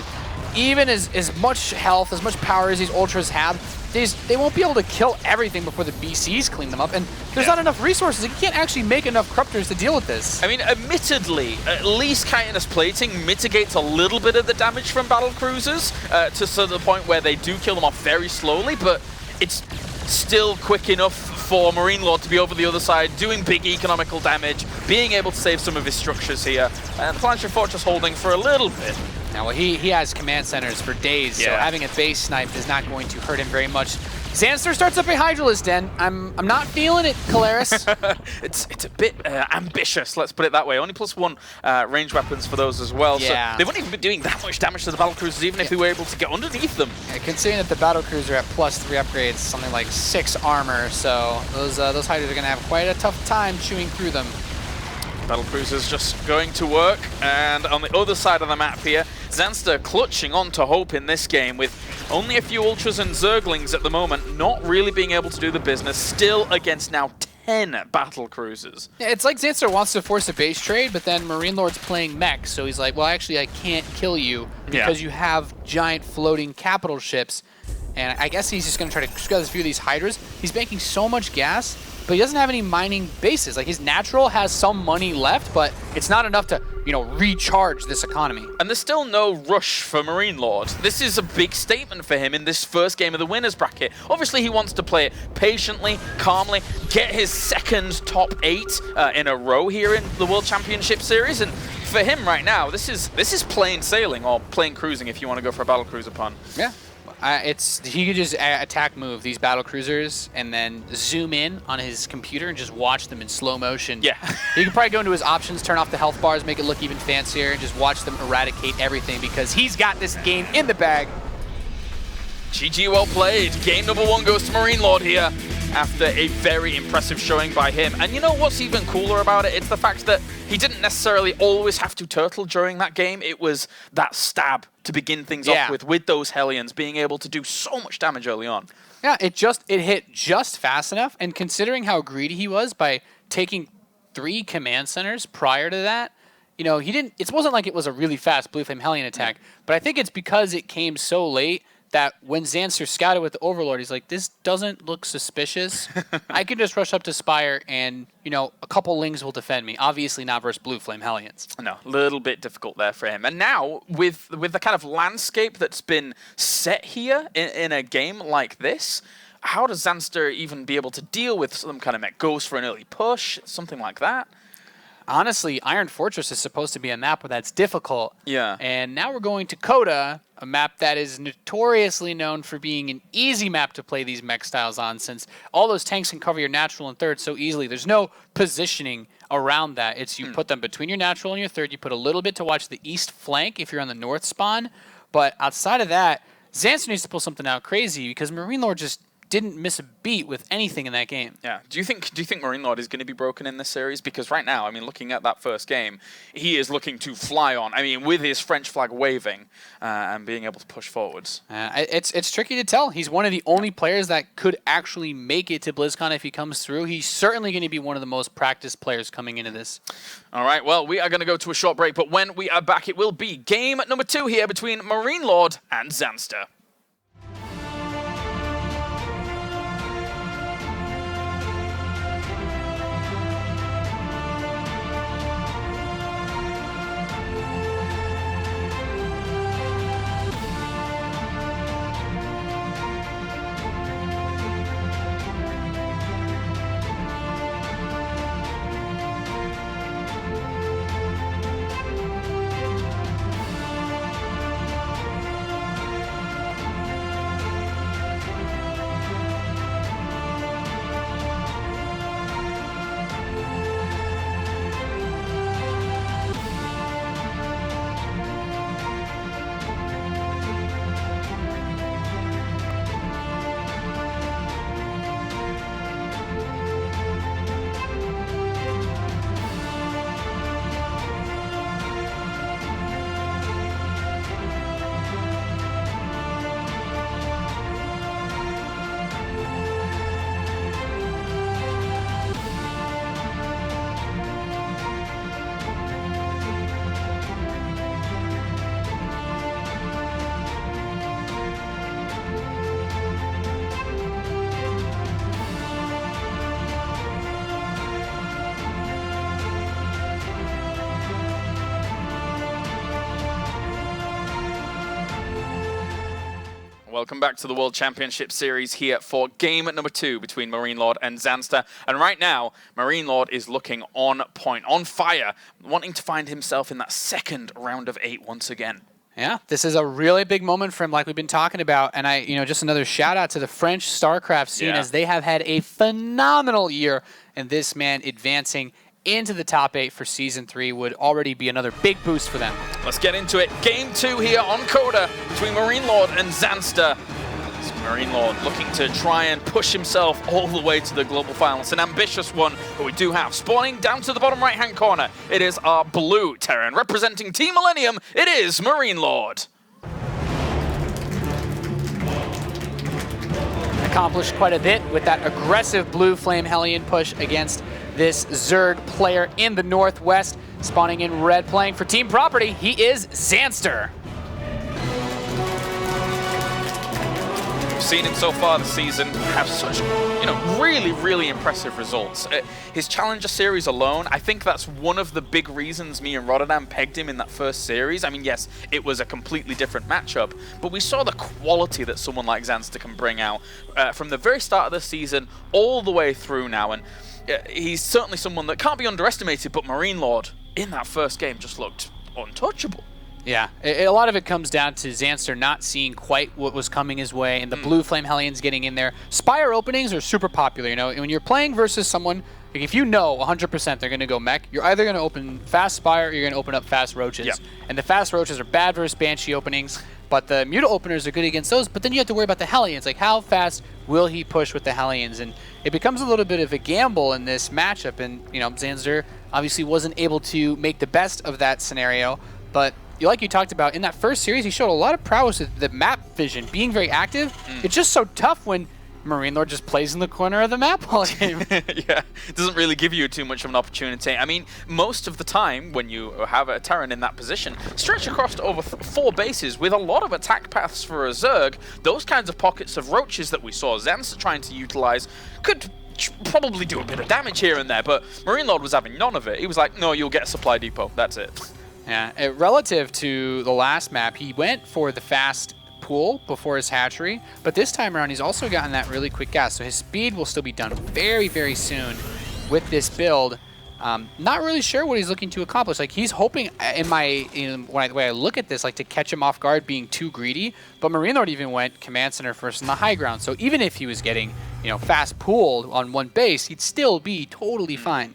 even as much health, as much power as these Ultras have, they won't be able to kill everything before the BCs clean them up, and there's not enough resources. You can't actually make enough Corruptors to deal with this. I mean, admittedly, at least Chitinous plating mitigates a little bit of the damage from battle cruisers to the point where they do kill them off very slowly, but it's still quick enough for MarineLorD to be over the other side, doing big economical damage, being able to save some of his structures here, and Planetary Fortress holding for a little bit. Now, well, he has command centers for days, so having a base snipe is not going to hurt him very much. Zanster starts up a Hydralisk Den. I'm not feeling it, Caleris. It's a bit ambitious, let's put it that way. Only +1 range weapons for those as well. Yeah. So they wouldn't even be doing that much damage to the battlecruisers, even if they were able to get underneath them. Yeah, considering that the battlecruiser at +3 upgrades, something like 6 armor, so those Hydras are going to have quite a tough time chewing through them. Battlecruiser's just going to work, and on the other side of the map here, Zanster clutching on to hope in this game with only a few Ultras and Zerglings at the moment, not really being able to do the business, still against now 10 Battlecruisers. Yeah, it's like Zanster wants to force a base trade, but then MarineLorD's playing mech, so he's like, well, actually, I can't kill you because you have giant floating capital ships. And I guess he's just going to try to scrub a few of these Hydras. He's making so much gas, but he doesn't have any mining bases. Like, his natural has some money left, but it's not enough to, recharge this economy. And there's still no rush for MarineLorD. This is a big statement for him in this first game of the winners bracket. Obviously, he wants to play it patiently, calmly, get his second top 8 in a row here in the World Championship Series. And for him right now, this is plain sailing, or plain cruising if you want to go for a battlecruiser pun. Yeah. He could just attack move these battle cruisers and then zoom in on his computer and just watch them in slow motion. Yeah. He could probably go into his options, turn off the health bars, make it look even fancier, and just watch them eradicate everything because he's got this game in the bag. GG, well played. Game number 1 goes to MarineLorD here after a very impressive showing by him. And you know what's even cooler about it? It's the fact that he didn't necessarily always have to turtle during that game. It was that stab to begin things off with those Hellions being able to do so much damage early on. Yeah, it hit just fast enough, and considering how greedy he was by taking 3 command centers prior to that, it wasn't like it was a really fast Blue Flame Hellion attack, but I think it's because it came so late that when Zanster scouted with the Overlord, he's like, this doesn't look suspicious. I can just rush up to Spire and, a couple Lings will defend me. Obviously not versus Blue Flame Hellions. No, a little bit difficult there for him. And now, with the kind of landscape that's been set here in a game like this, how does Zanster even be able to deal with some kind of mech? Goes for an early push, something like that? Honestly, Iron Fortress is supposed to be a map where that's difficult. Yeah. And now we're going to Coda, a map that is notoriously known for being an easy map to play these mech styles on, since all those tanks can cover your natural and third so easily. There's no positioning around that. It's you put them between your natural and your third. You put a little bit to watch the east flank if you're on the north spawn. But outside of that, Zanster needs to pull something out crazy because MarineLorD just didn't miss a beat with anything in that game. Yeah. Do you think MarineLorD is going to be broken in this series? Because right now, looking at that first game, he is looking to fly on. With his French flag waving and being able to push forwards. It's tricky to tell. He's one of the only players that could actually make it to BlizzCon if he comes through. He's certainly going to be one of the most practiced players coming into this. All right. Well, we are going to go to a short break, but when we are back, it will be game number 2 here between MarineLorD and Zanster. Welcome back to the World Championship Series here for game number 2 between MarineLorD and Zanster. And right now, MarineLorD is looking on point, on fire, wanting to find himself in that second round of 8 once again. Yeah, this is a really big moment for him, like we've been talking about. And just another shout out to the French StarCraft scene, as they have had a phenomenal year. And this man advancing into the top 8 for Season 3 would already be another big boost for them. Let's get into it. Game 2 here on Coda between MarineLorD and Zanster. MarineLorD looking to try and push himself all the way to the global final. It's an ambitious one, but we do have spawning down to the bottom right-hand corner. It is our blue Terran representing Team Millennium. It is MarineLorD. Accomplished quite a bit with that aggressive blue Flame Hellion push against this Zerg player in the Northwest. Spawning in red, playing for Team Property, he is Zanster. Seen him so far this season have such, really, really impressive results. His Challenger series alone, I think that's one of the big reasons me and Rotterdam pegged him in that first series. I mean, yes, it was a completely different matchup, but we saw the quality that someone like Zanster can bring out from the very start of the season all the way through now, and he's certainly someone that can't be underestimated, but MarineLorD in that first game just looked untouchable. Yeah, a lot of it comes down to Zanster not seeing quite what was coming his way, and the blue Flame Hellions getting in there. Spire openings are super popular, when you're playing versus someone, like if you know 100% they're going to go mech, you're either going to open fast Spire or you're going to open up fast Roaches. Yep. And the fast Roaches are bad versus Banshee openings, but the Muta openers are good against those, but then you have to worry about the Hellions, like how fast will he push with the Hellions, and it becomes a little bit of a gamble in this matchup, and Zanster obviously wasn't able to make the best of that scenario, but like you talked about, in that first series, he showed a lot of prowess with the map vision, being very active. It's just so tough when MarineLorD just plays in the corner of the map all game. Yeah, it doesn't really give you too much of an opportunity. I mean, most of the time, when you have a Terran in that position, stretch across over 4 bases with a lot of attack paths for a Zerg, those kinds of pockets of Roaches that we saw Zanster trying to utilize could probably do a bit of damage here and there, but MarineLorD was having none of it. He was like, no, you'll get a supply depot, that's it. Yeah, relative to the last map, he went for the fast pool before his hatchery, but this time around he's also gotten that really quick gas, so his speed will still be done very, very soon with this build. Not really sure what he's looking to accomplish. Like, he's hoping, the way I look at this, like to catch him off guard being too greedy, but MarineLorD even went command center first in the high ground, so even if he was getting, fast pooled on one base, he'd still be totally fine.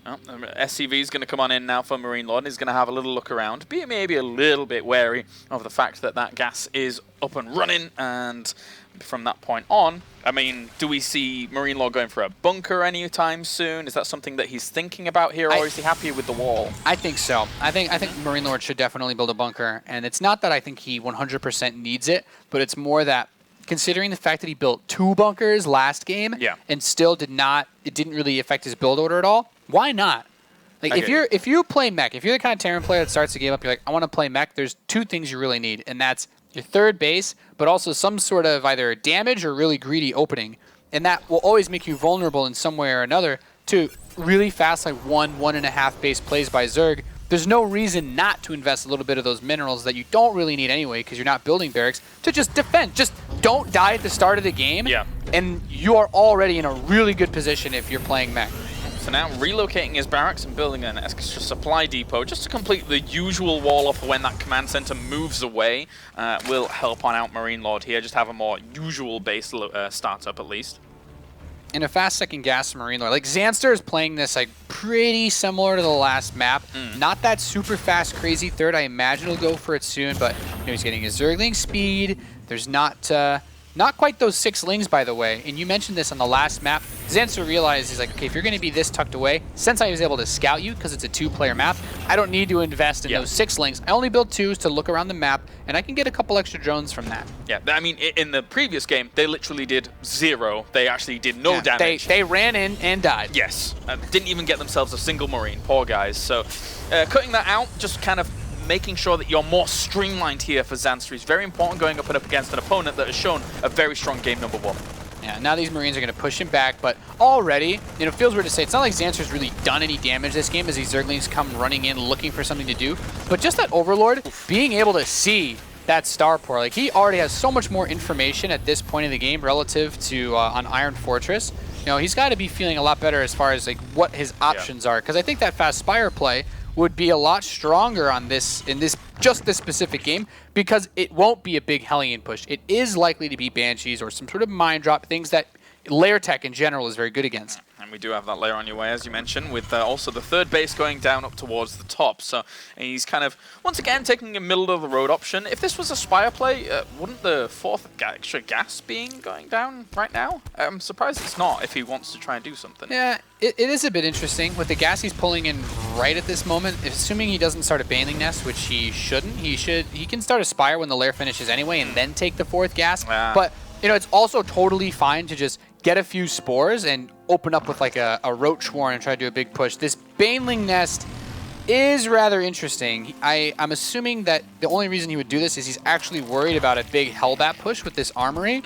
Well, SCV is going to come on in now for MarineLorD. He's going to have a little look around, be maybe a little bit wary of the fact that that gas is up and running, and from that point on, I mean, do we see MarineLorD going for a bunker anytime soon? Is that something that he's thinking about here, or is he happy with the wall? I think so. I think MarineLorD should definitely build a bunker, and it's not that I think he 100% needs it, but it's more that considering the fact that he built 2 bunkers last game and still it didn't really affect his build order at all, why not? Like, if you play mech, if you're the kind of Terran player that starts the game up, you're like, I want to play mech, there's 2 things you really need, and that's your third base, but also some sort of either damage or really greedy opening. And that will always make you vulnerable in some way or another to really fast, like 1.5 base plays by Zerg. There's no reason not to invest a little bit of those minerals that you don't really need anyway because you're not building barracks to just defend. Just don't die at the start of the game, and you are already in a really good position if you're playing mech. So now relocating his barracks and building an extra supply depot just to complete the usual wall off when that command center moves away will help on out MarineLorD here. Just have a more usual base startup at least. In a fast second gas MarineLorD, like Zanster is playing this like pretty similar to the last map. Not that super fast, crazy third. I imagine he'll go for it soon, but he's getting his Zergling speed. There's not quite those 6 lings, by the way. And you mentioned this on the last map. Zanster realized, he's like, okay, if you're going to be this tucked away, since I was able to scout you, because it's a 2-player map, I don't need to invest in those 6 lings. I only build 2s to look around the map, and I can get a couple extra drones from that. Yeah, I mean, in the previous game, they literally did 0. They actually did no damage. They ran in and died. Yes. Didn't even get themselves a single Marine. Poor guys. So cutting that out, just kind of making sure that you're more streamlined here for Zanster is very important going up against an opponent that has shown a very strong game number 1. Yeah, now these Marines are going to push him back, but already, it feels weird to say, it's not like Zanster's really done any damage this game as these Zerglings come running in looking for something to do, but just that Overlord, being able to see that starport, like he already has so much more information at this point in the game relative to on Iron Fortress. He's got to be feeling a lot better as far as like what his options are, because I think that fast Spire play would be a lot stronger on this in this specific game because it won't be a big Hellion push. It is likely to be Banshees or some sort of Mind Drop, things that layer tech in general is very good against. And we do have that layer on your way, as you mentioned, with also the third base going down up towards the top. So he's kind of, once again, taking a middle-of-the-road option. If this was a Spire play, wouldn't the fourth extra gas being going down right now? I'm surprised it's not if he wants to try and do something. Yeah, it is a bit interesting. With the gas he's pulling in right at this moment, assuming he doesn't start a Baneling Nest, which he shouldn't, he can start a Spire when the lair finishes anyway and then take the fourth gas. But, you know, it's also totally fine to just get a few spores and open up with like a Roach Swarm and try to do a big push. This Baneling Nest is rather interesting. I'm assuming that the only reason he would do this is he's actually worried about a big Hellbat push with this Armory,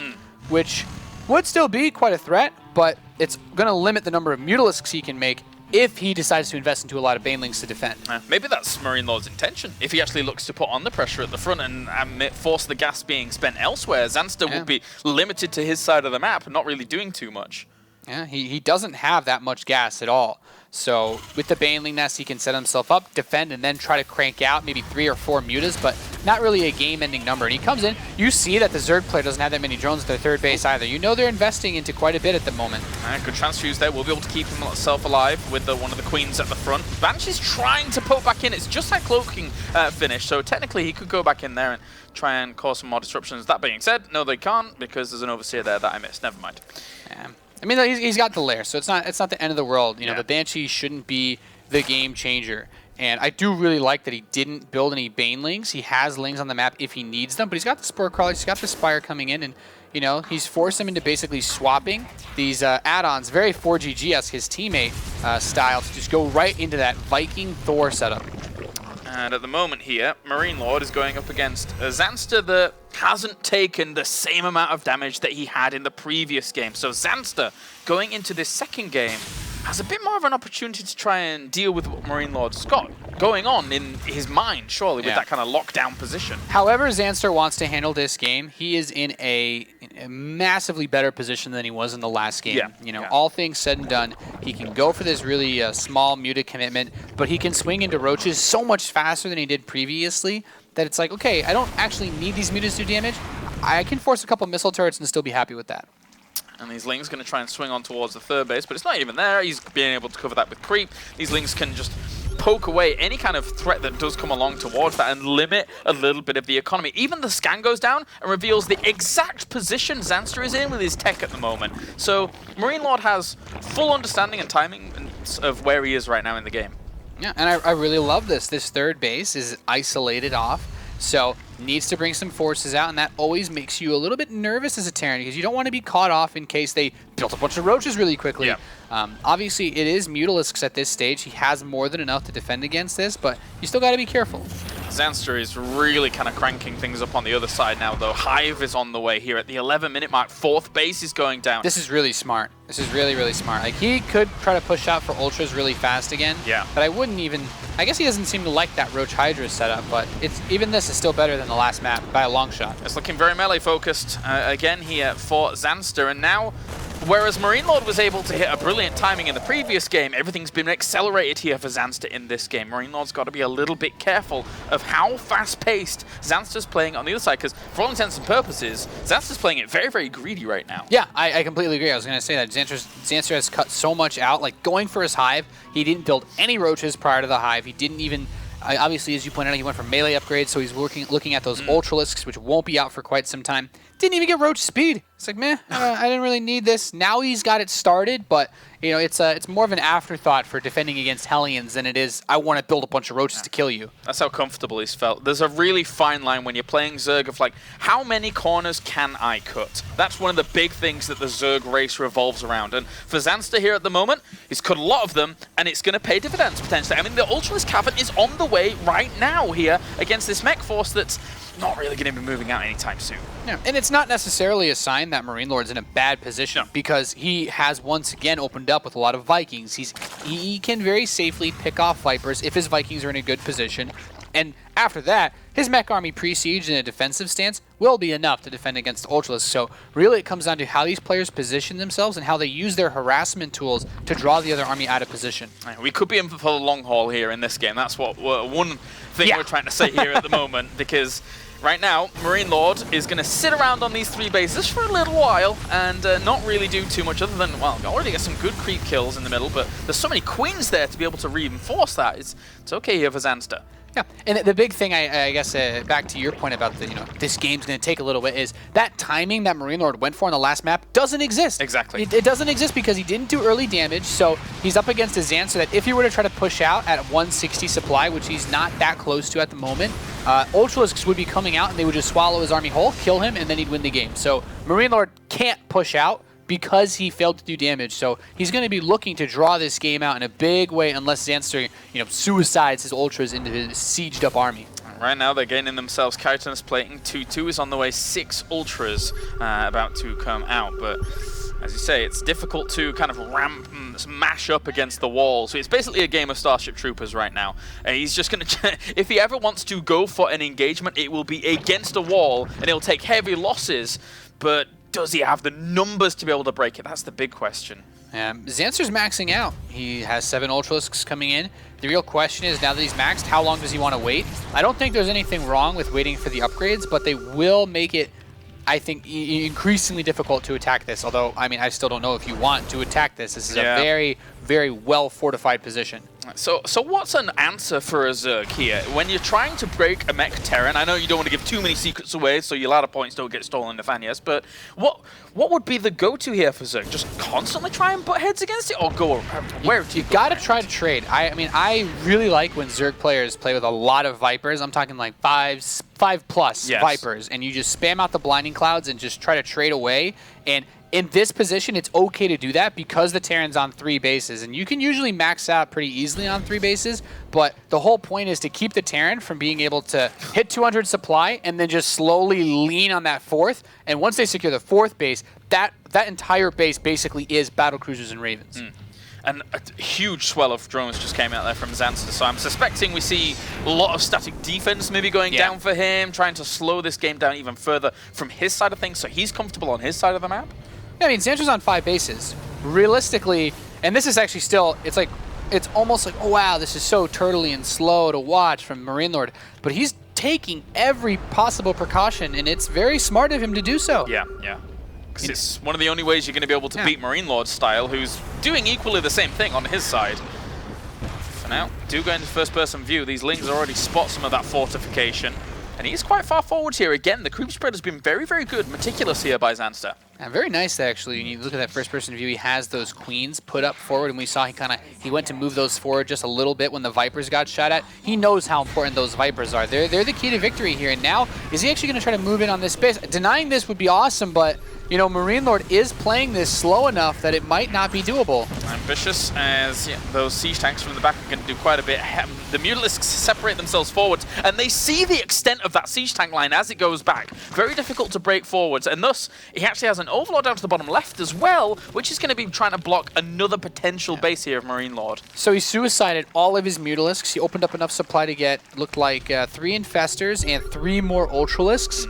which would still be quite a threat, but it's going to limit the number of Mutalisks he can make if he decides to invest into a lot of Banelings to defend. Maybe that's MarineLorD's intention. If he actually looks to put on the pressure at the front and force the gas being spent elsewhere, Zanster would be limited to his side of the map, not really doing too much. Yeah, he doesn't have that much gas at all. So with the Baneling Nest, he can set himself up, defend, and then try to crank out maybe 3 or 4 mutas, but not really a game-ending number. And he comes in, you see that the Zerg player doesn't have that many drones at their third base either. You know they're investing into quite a bit at the moment. Good transfuse there. We'll be able to keep himself alive with one of the queens at the front. Banshee's trying to poke back in. It's just that cloaking finish, so technically he could go back in there and try and cause some more disruptions. That being said, no, they can't because there's an Overseer there that I missed. Never mind. I mean, he's got the lair, so it's not the end of the world. You know, the Banshee shouldn't be the game changer. And I do really like that he didn't build any Banelings. He has Lings on the map if he needs them, but he's got the Spore Crawlers, he's got the Spire coming in, and, you know, he's forced him into basically swapping these add-ons, very 4GG-esque, his teammate style, to just go right into that Viking Thor setup. And at the moment here, MarineLorD is going up against a Zanster that hasn't taken the same amount of damage that he had in the previous game. So Zanster, going into this second game, has a bit more of an opportunity to try and deal with what MarineLorD's got going on in his mind, surely, with that kind of lockdown position. However Zanster wants to handle this game, he is in a massively better position than he was in the last game. You know, all things said and done, he can go for this really small muted commitment, but he can swing into roaches so much faster than he did previously that it's like, okay, I don't actually need these mutas to do damage. I can force a couple missile turrets and still be happy with that. And these Lings going to try and swing on towards the third base, but it's not even there. He's being able to cover that with creep. These Lings can just poke away any kind of threat that does come along towards that and limit a little bit of the economy. Even the scan goes down and reveals the exact position Zanster is in with his tech at the moment. So MarineLorD has full understanding and timing of where he is right now in the game. Yeah, and I really love this. This third base is isolated off, so needs to bring some forces out, and that always makes you a little bit nervous as a Terran because you don't want to be caught off in case they built a bunch of roaches really quickly. Obviously, it is Mutalisks at this stage. He has more than enough to defend against this, but you still got to be careful. Zanster is really kind of cranking things up on the other side now, though. Hive is on the way here at the 11-minute mark. Fourth base is going down. This is really smart. This is really, really smart. Like, he could try to push out for Ultras really fast again. But I wouldn't even... I guess he doesn't seem to like that Roach Hydra setup, but even this is still better than the last map by a long shot. It's looking very melee focused again here for Zanster, and now whereas MarineLorD was able to hit a brilliant timing in the previous game, everything's been accelerated here for Zanster in this game. MarineLorD's got to be a little bit careful of how fast-paced Zanster's playing on the other side, because for all intents and purposes, Zanster's playing it very, very greedy right now. Yeah, I completely agree. I was going to say that Zanster has cut so much out. Like, going for his Hive, he didn't build any roaches prior to the Hive. He didn't even... obviously, as you pointed out, he went for melee upgrades, so he's looking at those Ultralisks, which won't be out for quite some time. Didn't even get Roach speed. It's like, meh, I didn't really need this. Now he's got it started, but you know, it's more of an afterthought for defending against Hellions than it is, I want to build a bunch of roaches to kill you. That's how comfortable he's felt. There's a really fine line when you're playing Zerg of like, how many corners can I cut? That's one of the big things that the Zerg race revolves around. And for Zanster here at the moment, he's cut a lot of them, and it's going to pay dividends potentially. I mean, the Ultralisk Cavern is on the way right now here against this mech force that's not really going to be moving out anytime soon. Yeah, and it's not necessarily a sign that MarineLorD's in a bad position because he has once again opened up with a lot of Vikings. He can very safely pick off Vipers if his Vikings are in a good position. And after that, his mech army pre-siege in a defensive stance will be enough to defend against the Ultralisks. So really it comes down to how these players position themselves and how they use their harassment tools to draw the other army out of position. We could be in for the long haul here in this game. That's what one thing we're trying to say here at the moment, because right now, MarineLorD is going to sit around on these 3 bases for a little while and not really do too much other than, well, already get some good creep kills in the middle, but there's so many queens there to be able to reinforce that. It's okay here for Zanster. Yeah, and the big thing, I guess, back to your point about the, this game's going to take a little bit, is that timing that MarineLorD went for on the last map doesn't exist. Exactly. It doesn't exist because he didn't do early damage, so he's up against a Zanster that if he were to try to push out at 160 supply, which he's not that close to at the moment, Ultralisks would be coming out and they would just swallow his army whole, kill him, and then he'd win the game. So MarineLorD can't push out because he failed to do damage. So he's going to be looking to draw this game out in a big way unless Zanster, suicides his ultras into his sieged up army. Right now they're gaining themselves chitinous plating. 2-2 is on the way. 6 ultras about to come out, but as you say, it's difficult to kind of smash up against the wall. So it's basically a game of Starship Troopers right now. He's just going to, if he ever wants to go for an engagement, it will be against a wall and he'll take heavy losses, but does he have the numbers to be able to break it? That's the big question. Zanster's maxing out. He has 7 Ultralisks coming in. The real question is, now that he's maxed, how long does he want to wait? I don't think there's anything wrong with waiting for the upgrades, but they will make it, I think, increasingly difficult to attack this. Although, I still don't know if you want to attack this. This is a very, very well-fortified position. So what's an answer for a Zerg here? When you're trying to break a mech Terran, I know you don't want to give too many secrets away so your ladder points don't get stolen to Fanyas, but what would be the go-to here for Zerg? Just constantly try and butt heads against it, or go where do you got to try to trade. I really like when Zerg players play with a lot of Vipers. I'm talking like 5+ Vipers, and you just spam out the blinding clouds and just try to trade away. And in this position, it's okay to do that because the Terran's on 3 bases, and you can usually max out pretty easily on 3 bases, but the whole point is to keep the Terran from being able to hit 200 supply and then just slowly lean on that 4th, and once they secure the 4th base, that entire base basically is battlecruisers and Ravens. And a huge swell of drones just came out there from Zanster, so I'm suspecting we see a lot of static defense maybe going down for him, trying to slow this game down even further from his side of things, so he's comfortable on his side of the map. Zanster's on 5 bases. Realistically, and this is actually still, it's almost like, oh wow, this is so turtly and slow to watch from MarineLorD, but he's taking every possible precaution, and it's very smart of him to do so. Yeah. Because it's one of the only ways you're going to be able to beat MarineLorD style, who's doing equally the same thing on his side. For now, do go into first-person view. These Lings already spot some of that fortification. And he's quite far forward here. Again, the creep spread has been very, very good. Meticulous here by Zanster. Very nice, actually. When you look at that first-person view, he has those queens put up forward, and we saw he went to move those forward just a little bit when the Vipers got shot at. He knows how important those Vipers are. They're the key to victory here. And now, is he actually going to try to move in on this base? Denying this would be awesome, but MarineLorD is playing this slow enough that it might not be doable. Ambitious, as those siege tanks from the back are going to do quite a bit. The Mutalisks separate themselves forwards, and they see the extent of that siege tank line as it goes back. Very difficult to break forwards, and thus he actually has an Overlord down to the bottom left as well, which is going to be trying to block another potential base here of MarineLorD. So he suicided all of his Mutalisks. He opened up enough supply to get, looked like 3 Infestors and 3 more Ultralisks,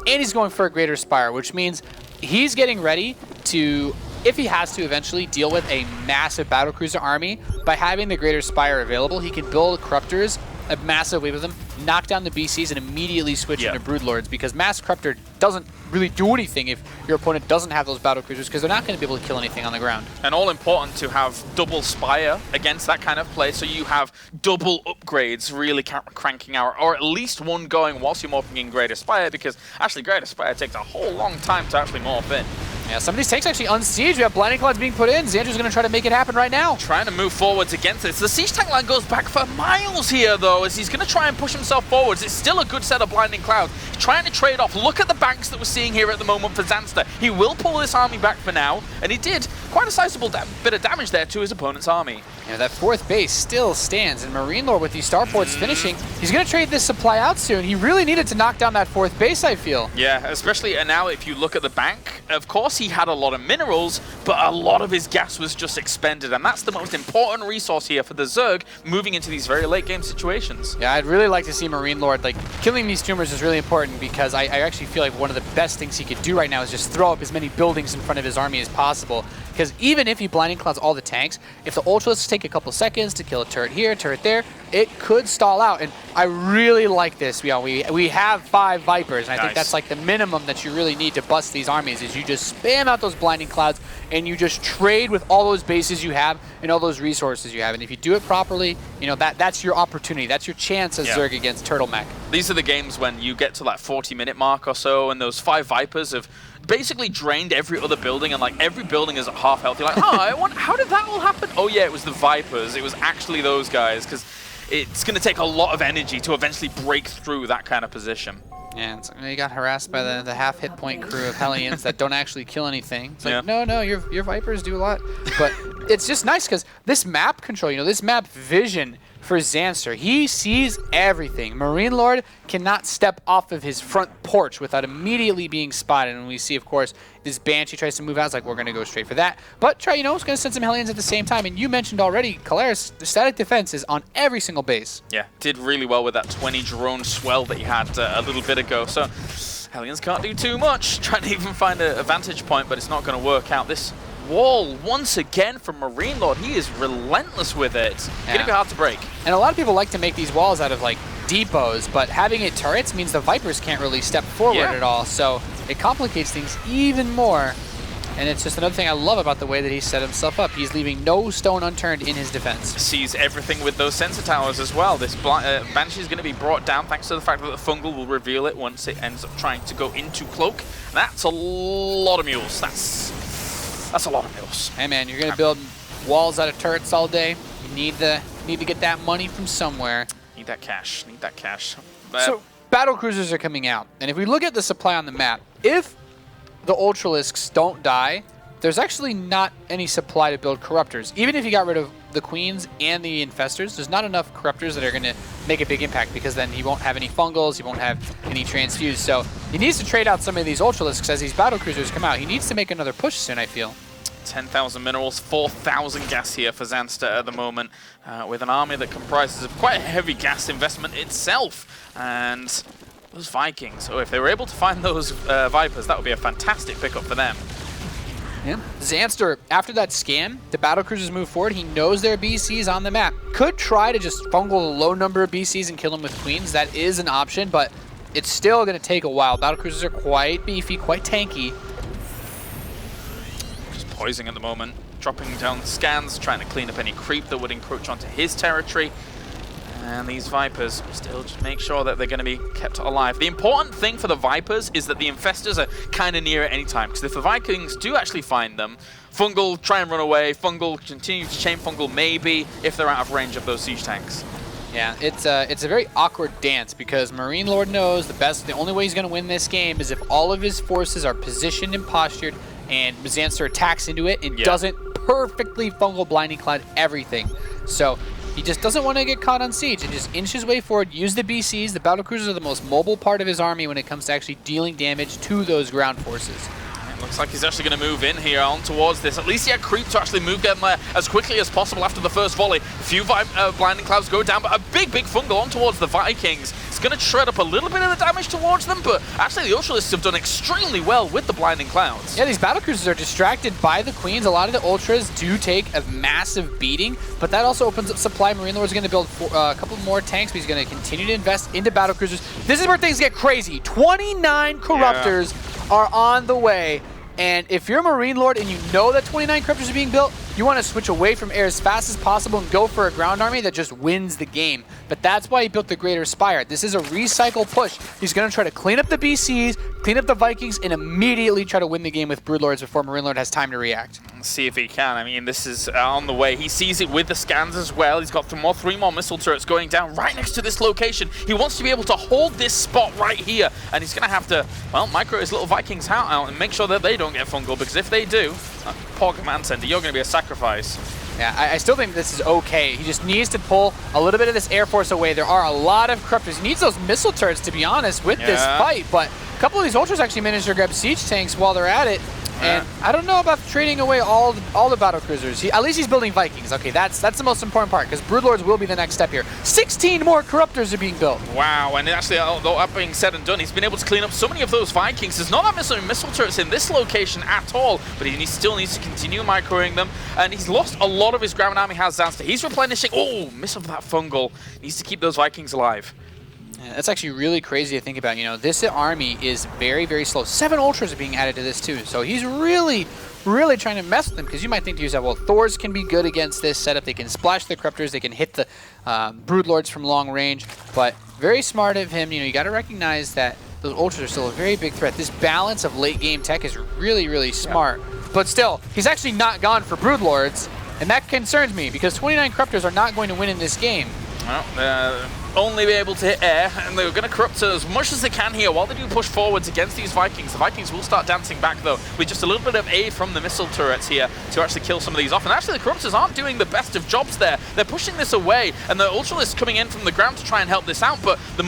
and he's going for a Greater Spire, which means he's getting ready to, if he has to eventually, deal with a massive battlecruiser army. By having the Greater Spire available, he can build Corruptors, a massive wave of them, knock down the BCs, and immediately switch into Broodlords, because Mass Corruptor doesn't really do anything if your opponent doesn't have those battlecruisers, because they're not going to be able to kill anything on the ground. And all important to have double Spire against that kind of play, so you have double upgrades really cranking out, or at least one going whilst you're morphing in Greater Spire, because actually Greater Spire takes a whole long time to actually morph in. Yeah, some of these tanks actually unsieged. We have Blinding Clouds being put in. Zander's going to try to make it happen right now. Trying to move forwards against this. The siege tank line goes back for miles here, though, as he's going to try and push himself forwards. It's still a good set of Blinding Clouds. He's trying to trade off. Look at the banks that we're seeing here at the moment for Zanster. He will pull this army back for now, and he did quite a sizable bit of damage there to his opponent's army. That 4th base still stands, and MarineLorD with these starports finishing, he's going to trade this supply out soon. He really needed to knock down that 4th base, I feel. Yeah, especially now if you look at the bank, of course he had a lot of minerals, but a lot of his gas was just expended, and that's the most important resource here for the Zerg moving into these very late game situations. Yeah, I'd really like to see MarineLorD, like, killing these tumors is really important because I actually feel like one of the best things he could do right now is just throw up as many buildings in front of his army as possible. Because even if he blinding clouds all the tanks, if the Ultralisks take a couple seconds to kill a turret here, turret there, it could stall out. And I really like this. We have 5 Vipers, and I think that's like the minimum that you really need to bust these armies, is you just spam out those blinding clouds and you just trade with all those bases you have and all those resources you have. And if you do it properly, you know, that's your opportunity. That's your chance as Zerg against Turtlemech. These are the games when you get to that 40-minute mark or so, and those 5 Vipers have basically drained every other building, and like every building is at half health. You're like, oh, how did that all happen? Oh yeah, it was the Vipers. It was actually those guys, because it's going to take a lot of energy to eventually break through that kind of position. Yeah, you got harassed by the half hit point crew of Hellions that don't actually kill anything. It's like, no, your Vipers do a lot. But it's just nice because this map control, you know, this map vision for Zanster, he sees everything. MarineLorD cannot step off of his front porch without immediately being spotted. And we see, of course, this Banshee tries to move out. It's like, we're going to go straight for that. But try, you know, it's going to send some Hellions at the same time. And you mentioned already, Kalaris, the static defense is on every single base. Yeah, did really well with that 20 drone swell that he had a little bit ago. So Hellions can't do too much. Trying to even find a vantage point, but it's not going to work out. This wall, once again, from MarineLorD, he is relentless with it. It's going to be hard to break. And a lot of people like to make these walls out of, like, depots, but having it turrets means the Vipers can't really step forward at all, so it complicates things even more. And it's just another thing I love about the way that he set himself up. He's leaving no stone unturned in his defense. Sees everything with those sensor towers as well. This Banshee is going to be brought down thanks to the fact that the Fungal will reveal it once it ends up trying to go into Cloak. That's a lot of mules. That's a lot of mules. Hey man, you're gonna build walls out of turrets all day. You need to get that money from somewhere. Need that cash. Need that cash. So battle cruisers are coming out, and if we look at the supply on the map, if the Ultralisks don't die, there's actually not any supply to build Corruptors. Even if you got rid of the Queens and the Infestors, there's not enough Corruptors that are going to make a big impact, because then he won't have any Fungals, he won't have any Transfuse. So he needs to trade out some of these Ultralisks as these battle cruisers come out. He needs to make another push soon, I feel. 10,000 minerals, 4,000 gas here for Zanster at the moment, with an army that comprises of quite a heavy gas investment itself. And those Vikings, so if they were able to find those Vipers, that would be a fantastic pickup for them. Yeah. Zanster, after that scan, the battle cruisers move forward. He knows there are BCs on the map. Could try to just fungal a low number of BCs and kill them with Queens. That is an option, but it's still going to take a while. Battle cruisers are quite beefy, quite tanky. Poising at the moment, dropping down the scans, trying to clean up any creep that would encroach onto his territory. And these Vipers still just make sure that they're going to be kept alive. The important thing for the Vipers is that the Infestors are kind of near at any time, because if the Vikings do actually find them, Fungal try and run away, Fungal continue to chain Fungal maybe if they're out of range of those siege tanks. Yeah, it's a very awkward dance, because MarineLorD knows the only way he's going to win this game is if all of his forces are positioned and postured, and Zanster attacks into it and doesn't perfectly Fungal Blinding Cloud everything. So he just doesn't want to get caught on siege and just inch his way forward, use the BCs. The battle cruisers are the most mobile part of his army when it comes to actually dealing damage to those ground forces. It looks like he's actually going to move in here on towards this. At least he had creep to actually move them there as quickly as possible after the first volley. A few blinding clouds go down, but a big Fungal on towards the Vikings. It's going to shred up a little bit of the damage towards them, but actually the Ultralisks have done extremely well with the blinding clouds. Yeah, these battle cruisers are distracted by the Queens. A lot of the Ultras do take a massive beating, but that also opens up supply. MarineLorD's going to build a couple more tanks, but he's going to continue to invest into battle cruisers. This is where things get crazy. 29 Corruptors are on the way. And if you're MarineLorD and you know that 29 Corruptors are being built, you want to switch away from air as fast as possible and go for a ground army that just wins the game. But that's why he built the Greater Spire. This is a recycle push. He's going to try to clean up the BCs, clean up the Vikings, and immediately try to win the game with Broodlords before MarineLorD has time to react. Let's see if he can. I mean, this is on the way. He sees it with the scans as well. He's got three more missile turrets going down right next to this location. He wants to be able to hold this spot right here, and he's going to have to, well, micro his little Vikings out and make sure that they don't get Fungal, because if they do, poor Command Center, you're going to be a sacrifice. Yeah, I still think this is okay. He just needs to pull a little bit of this Air Force away. There are a lot of Corruptors. He needs those missile turrets, to be honest, with this fight, but a couple of these Ultras actually managed to grab siege tanks while they're at it. And I don't know about trading away all the battle cruisers. At least he's building Vikings. Okay, that's the most important part, because Broodlords will be the next step here. 16 more Corruptors are being built. Wow, and actually, although that being said and done, he's been able to clean up so many of those Vikings. There's not that many missile turrets in this location at all, but still needs to continue microing them. And he's lost a lot of his ground army, has Zanster. He's replenishing. Oh, miss of that fungal. Needs to keep those Vikings alive. Yeah, that's actually really crazy to think about. You know, this army is very, very slow. 7 Ultras are being added to this too. So he's really trying to mess with them, because you might think to yourself, well, Thors can be good against this setup. They can splash the Corruptors. They can hit the Broodlords from long range. But very smart of him. You know, you got to recognize that those Ultras are still a very big threat. This balance of late game tech is really, really smart. Yeah. But still, he's actually not gone for Broodlords, and that concerns me, because 29 Corruptors are not going to win in this game. Well, only be able to hit air, and they're going to corrupt as much as they can here while they do push forwards against these Vikings. The Vikings will start dancing back, though, with just a little bit of aid from the missile turrets here to actually kill some of these off. And actually, the Corruptors aren't doing the best of jobs there. They're pushing this away, and the Ultralists coming in from the ground to try and help this out, but the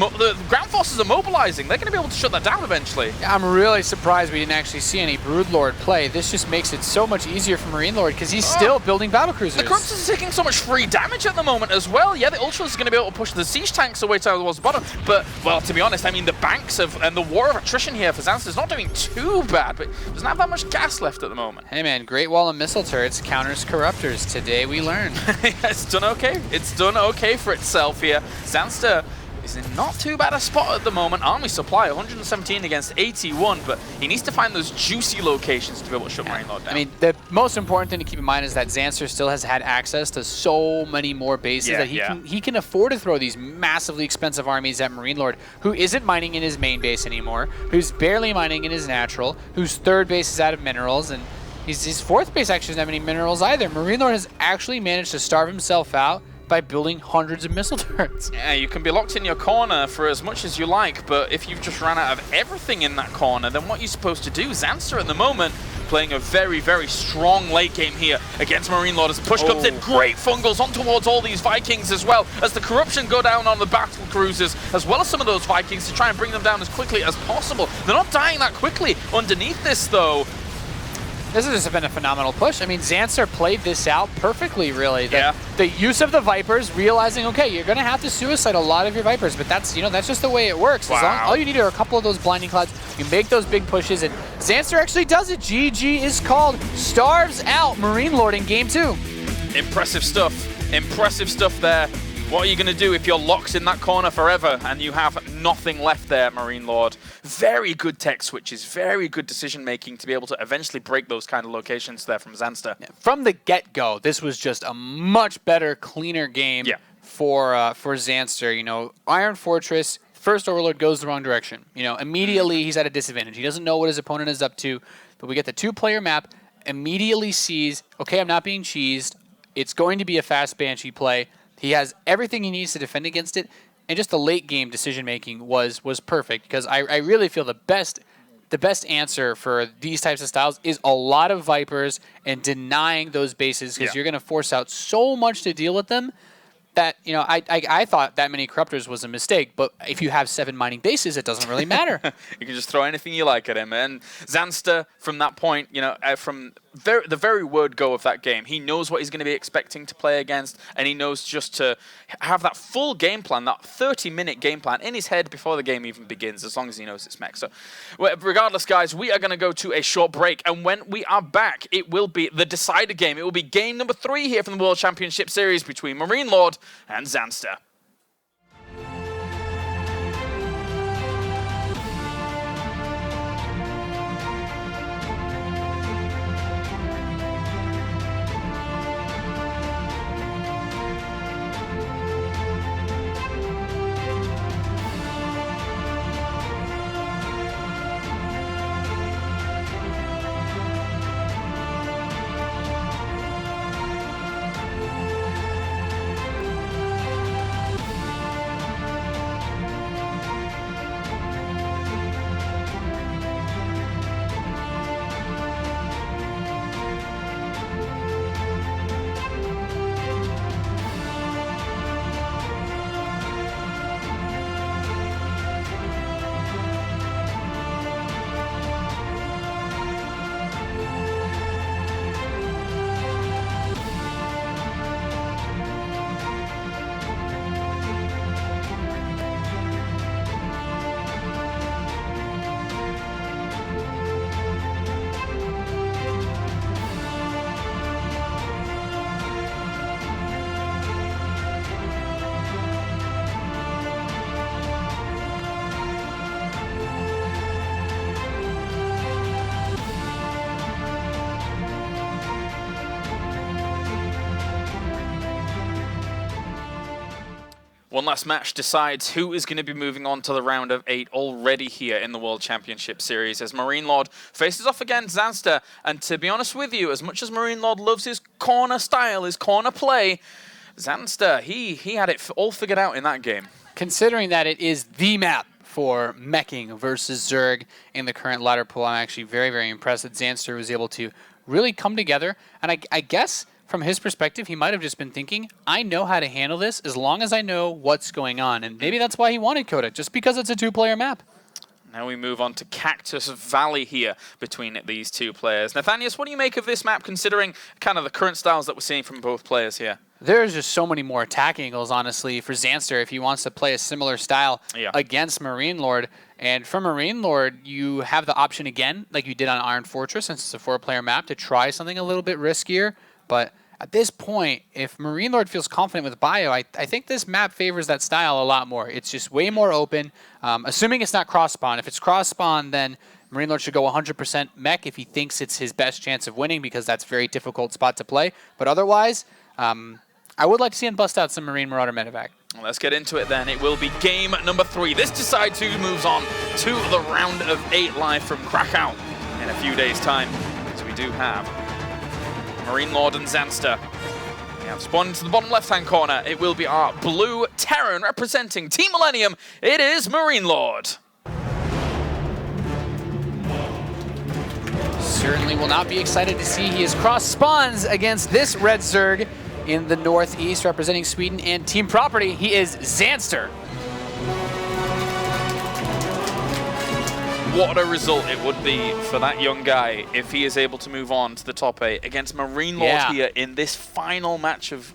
ground forces are mobilizing. They're going to be able to shut that down eventually. Yeah, I'm really surprised we didn't actually see any Broodlord play. This just makes it so much easier for MarineLorD, because he's still building battlecruisers. The Corruptors are taking so much free damage at the moment as well. Yeah, the Ultras are going to be able to push the siege tanks away towards the bottom, but, well, to be honest, I mean, the banks and the war of attrition here for Zanster is not doing too bad, but doesn't have that much gas left at the moment. Hey man, Great Wall of Missile Turrets counters Corruptors. Today we learn. It's done okay. It's done okay for itself here. Zanster is in not too bad a spot at the moment. Army supply 117 against 81, but he needs to find those juicy locations to be able to shut MarineLorD down. I mean, the most important thing to keep in mind is that Zanster still has had access to so many more bases that he can afford to throw these massively expensive armies at MarineLorD, who isn't mining in his main base anymore, who's barely mining in his natural, whose third base is out of minerals, and his fourth base actually doesn't have any minerals either. MarineLorD has actually managed to starve himself out by building hundreds of missile turrets. Yeah, you can be locked in your corner for as much as you like, but if you've just run out of everything in that corner, then what are you supposed to do? Zanster at the moment playing a very, very strong late game here against MarineLorD as push comes in. Great fungals on towards all these Vikings as well, as the corruption go down on the battle cruisers, as well as some of those Vikings to try and bring them down as quickly as possible. They're not dying that quickly underneath this, though. This has just been a phenomenal push. I mean, Zanster played this out perfectly, really. The use of the Vipers, realizing, okay, you're going to have to suicide a lot of your Vipers, but that's, that's just the way it works. Wow. All you need are a couple of those blinding clouds. You make those big pushes, and Zanster actually does it. GG is called. Starves out MarineLorD in Game 2. Impressive stuff. Impressive stuff there. What are you going to do if you're locked in that corner forever and you have nothing left there, MarineLorD? Very good tech switches, very good decision-making to be able to eventually break those kind of locations there from Zanster. Yeah, from the get-go, this was just a much better, cleaner game for Zanster. Iron Fortress, first Overlord goes the wrong direction. Immediately he's at a disadvantage. He doesn't know what his opponent is up to, but we get the two-player map, immediately sees, okay, I'm not being cheesed. It's going to be a fast Banshee play. He has everything he needs to defend against it, and just the late game decision making was perfect, because I really feel the best answer for these types of styles is a lot of Vipers and denying those bases, because you're going to force out so much to deal with them that, I thought that many Corruptors was a mistake, but if you have 7 mining bases, it doesn't really matter. You can just throw anything you like at him, and Zanster, from that point, from the very word go of that game, he knows what he's going to be expecting to play against, and he knows just to have that full game plan, that 30-minute game plan in his head before the game even begins, as long as he knows it's mech. So, regardless, guys, we are going to go to a short break, and when we are back, it will be the decider game. It will be game number 3 here from the World Championship Series between MarineLorD and Zanster. One last match decides who is going to be moving on to the round of 8 already here in the World Championship Series as MarineLorD faces off against Zanster. And to be honest with you, as much as MarineLorD loves his corner style, his corner play, Zanster, he had it all figured out in that game. Considering that it is the map for meching versus Zerg in the current ladder pool, I'm actually very, very impressed that Zanster was able to really come together. And I guess from his perspective, he might have just been thinking, I know how to handle this as long as I know what's going on. And maybe that's why he wanted Coda, just because it's a 2-player map. Now we move on to Cactus Valley here between these two players. Nathanius, what do you make of this map considering kind of the current styles that we're seeing from both players here? There's just so many more attack angles, honestly, for Zanster if he wants to play a similar style against MarineLorD. And for MarineLorD, you have the option again, like you did on Iron Fortress, since it's a 4-player map, to try something a little bit riskier. But at this point, if MarineLorD feels confident with Bio, I think this map favors that style a lot more. It's just way more open, assuming it's not cross-spawn. If it's cross-spawn, then MarineLorD should go 100% mech if he thinks it's his best chance of winning, because that's a very difficult spot to play. But otherwise, I would like to see him bust out some Marine Marauder medevac. Well, let's get into it then. It will be game number 3. This decides who moves on to the round of 8 live from Krakow in a few days' time. So we do have MarineLorD and Zanster. We have spawned to the bottom left-hand corner. It will be our blue Terran representing Team Millennium. It is MarineLorD. Certainly will not be excited to see he is cross spawns against this red Zerg in the northeast representing Sweden and Team Property. He is Zanster. What a result it would be for that young guy if he is able to move on to the top 8 against MarineLorD here in this final match of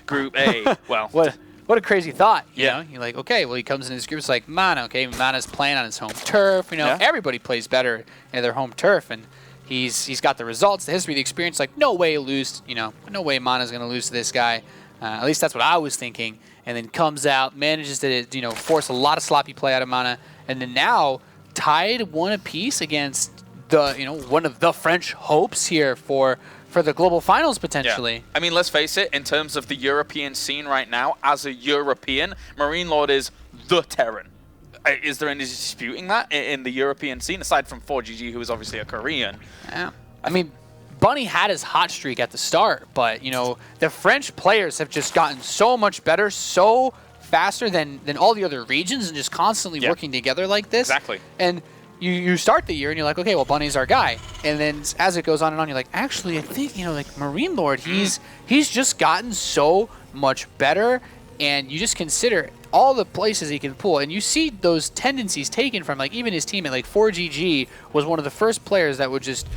Group A. Well, what a crazy thought. You know, you're like, okay, well, he comes in his group, it's like Mana. Okay, Mana's playing on his home turf. You know, everybody plays better in their home turf, and he's got the results, the history, the experience. Like, no way he'll lose. You know, no way Mana's gonna lose to this guy. At least that's what I was thinking. And then comes out, manages to force a lot of sloppy play out of Mana, and then now tied 1 apiece against the one of the French hopes here for the global finals potentially. Yeah. I mean, let's face it, in terms of the European scene right now, as a European, MarineLorD is the Terran. Is there any disputing that in the European scene, aside from 4GG, who is obviously a Korean? Yeah. I mean, Bunny had his hot streak at the start, but the French players have just gotten so much better, so faster than all the other regions, and just constantly working together like this. Exactly. And you start the year and you're like, okay, well, Bunny's our guy. And then as it goes on and on, you're like, actually, I think, like MarineLorD, he's just gotten so much better. And you just consider all the places he can pull, and you see those tendencies taken from, like, even his teammate, like 4GG was one of the first players that would just,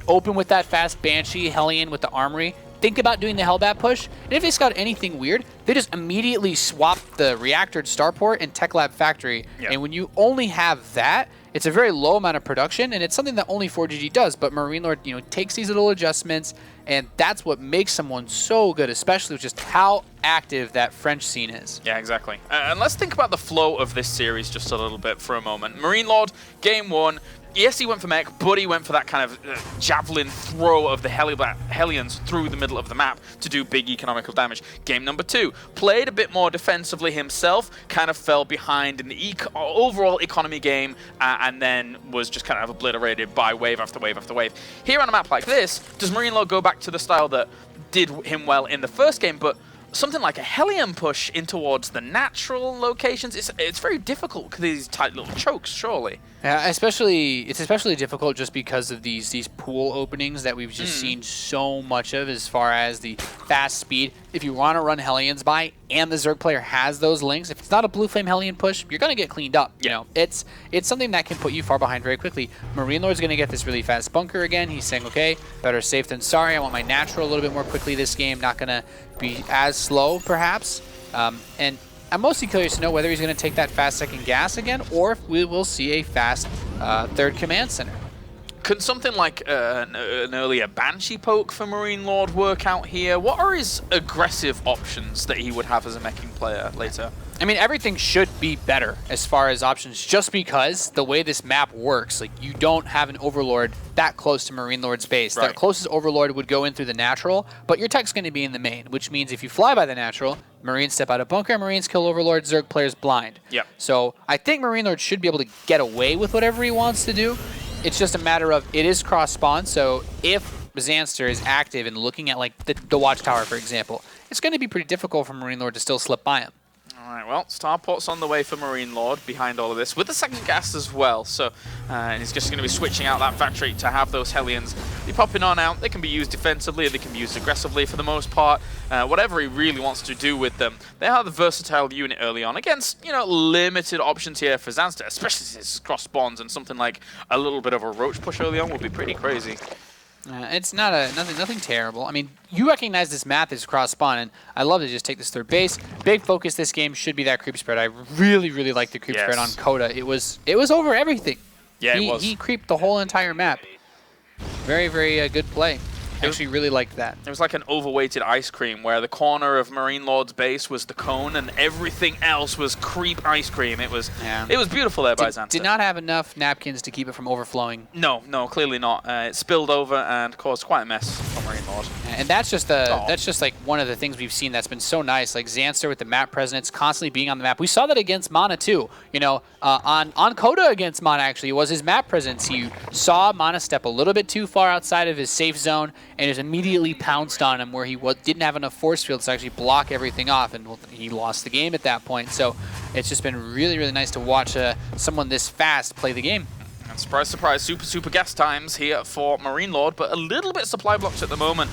open with that fast Banshee, Hellion with the Armory, think about doing the Hellbat push, and if they scout anything weird, they just immediately swap the Reactored Starport and Tech Lab Factory. And when you only have that, it's a very low amount of production, and it's something that only 4GG does, but MarineLorD, takes these little adjustments, and that's what makes someone so good, especially with just how active that French scene is. Yeah, exactly. And let's think about the flow of this series just a little bit for a moment. MarineLorD, game 1, yes, he went for mech, but he went for that kind of javelin throw of the Hellions through the middle of the map to do big economical damage. Game number 2, played a bit more defensively himself, kind of fell behind in the overall economy game, and then was just kind of obliterated by wave after wave after wave. Here on a map like this, does MarineLorD go back to the style that did him well in the first game, but something like a Hellion push in towards the natural locations, it's very difficult because these tight little chokes, surely. Yeah, it's especially difficult just because of these pool openings that we've just seen so much of as far as the fast speed. If you want to run Hellions by and the Zerg player has those links, if it's not a Blue Flame Hellion push, you're going to get cleaned up. It's something that can put you far behind very quickly. MarineLorD's going to get this really fast bunker again. He's saying, okay, better safe than sorry. I want my natural a little bit more quickly this game. Not going to be as slow, perhaps. And I'm mostly curious to know whether he's going to take that fast second gas again, or if we will see a fast third command center. Can something like an earlier Banshee poke for MarineLorD work out here? What are his aggressive options that he would have as a meching player later? I mean, everything should be better as far as options, just because the way this map works, like, you don't have an Overlord that close to MarineLorD's base. Right. The closest Overlord would go in through the natural, but your tech's going to be in the main, which means if you fly by the natural, Marines step out of bunker, Marines kill Overlord, Zerg players blind. Yep. So I think MarineLorD should be able to get away with whatever he wants to do. It's just a matter of, it is cross spawn, so if Zanster is active and looking at, like, the Watchtower, for example, it's going to be pretty difficult for MarineLorD to still slip by him. Alright, well, Starport's on the way for MarineLorD behind all of this, with the second gas as well, so and he's just going to be switching out that factory to have those Hellions be popping on out. They can be used defensively, they can be used aggressively for the most part, whatever he really wants to do with them. They are the versatile unit early on against, you know, limited options here for Zanster, especially since it's cross spawns, and something like a little bit of a roach push early on would be pretty crazy. It's not nothing terrible. I mean, you recognize this map is cross spawn, and I love to just take this third base. Big focus this game should be that creep spread. I really like the creep spread on Coda. It was over everything. Yeah, it was. He creeped the whole entire map. Very good play. Actually really liked that. It was like an overweighted ice cream where the corner of MarineLorD's base was the cone and everything else was creep ice cream. It was beautiful there by Zanster. Did not have enough napkins to keep it from overflowing. No, clearly not. It spilled over and caused quite a mess for MarineLorD. And that's just like one of the things we've seen that's been so nice. Like Zanster with the map presence, constantly being on the map. We saw that against Mana too. You know, on Coda against Mana actually, it was his map presence. He saw Mana step a little bit too far outside of his safe zone and just immediately pounced on him where he didn't have enough force fields to actually block everything off, and he lost the game at that point. So it's just been really nice to watch someone this fast play the game. And surprise, surprise, super gas times here for MarineLorD, but a little bit supply blocked at the moment.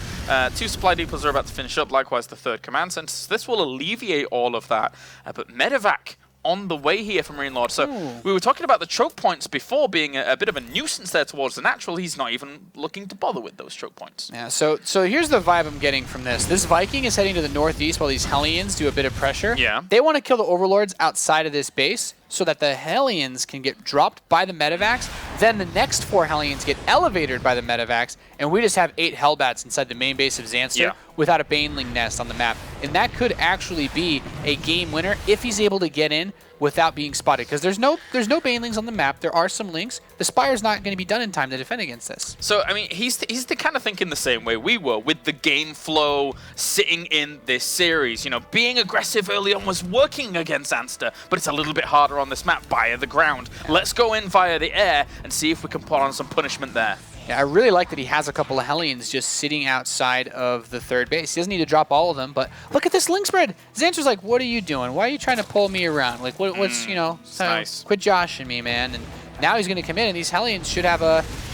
2 supply depots are about to finish up, likewise the 3rd command center. So this will alleviate all of that. But Medevac on the way here for MarineLorD. So we were talking about the choke points before being a bit of a nuisance there towards the natural. He's not even looking to bother with those choke points. Yeah, so here's the vibe I'm getting from this. This Viking is heading to the northeast while these Hellions do a bit of pressure. Yeah. They want to kill the Overlords outside of this base so that the Hellions can get dropped by the Medevacs. Then the next 4 Hellions get elevated by the Medevacs, and we just have 8 Hellbats inside the main base of Zanster without a Baneling nest on the map. And that could actually be a game winner if he's able to get in without being spotted, because there's no Banelings on the map. There are some links. The Spire's not going to be done in time to defend against this. So, I mean, he's the kind of thinking the same way we were with the game flow sitting in this series. You know, being aggressive early on was working against Zanster, but it's a little bit harder on this map via the ground. Let's go in via the air and see if we can put on some punishment there. Yeah, I really like that he has a couple of Hellions just sitting outside of the 3rd base. He doesn't need to drop all of them, but look at this link spread. Zanster's like, what are you doing? Why are you trying to pull me around? Like, what's, you know, nice. Quit joshing me, man. And now he's going to come in, and these Hellions should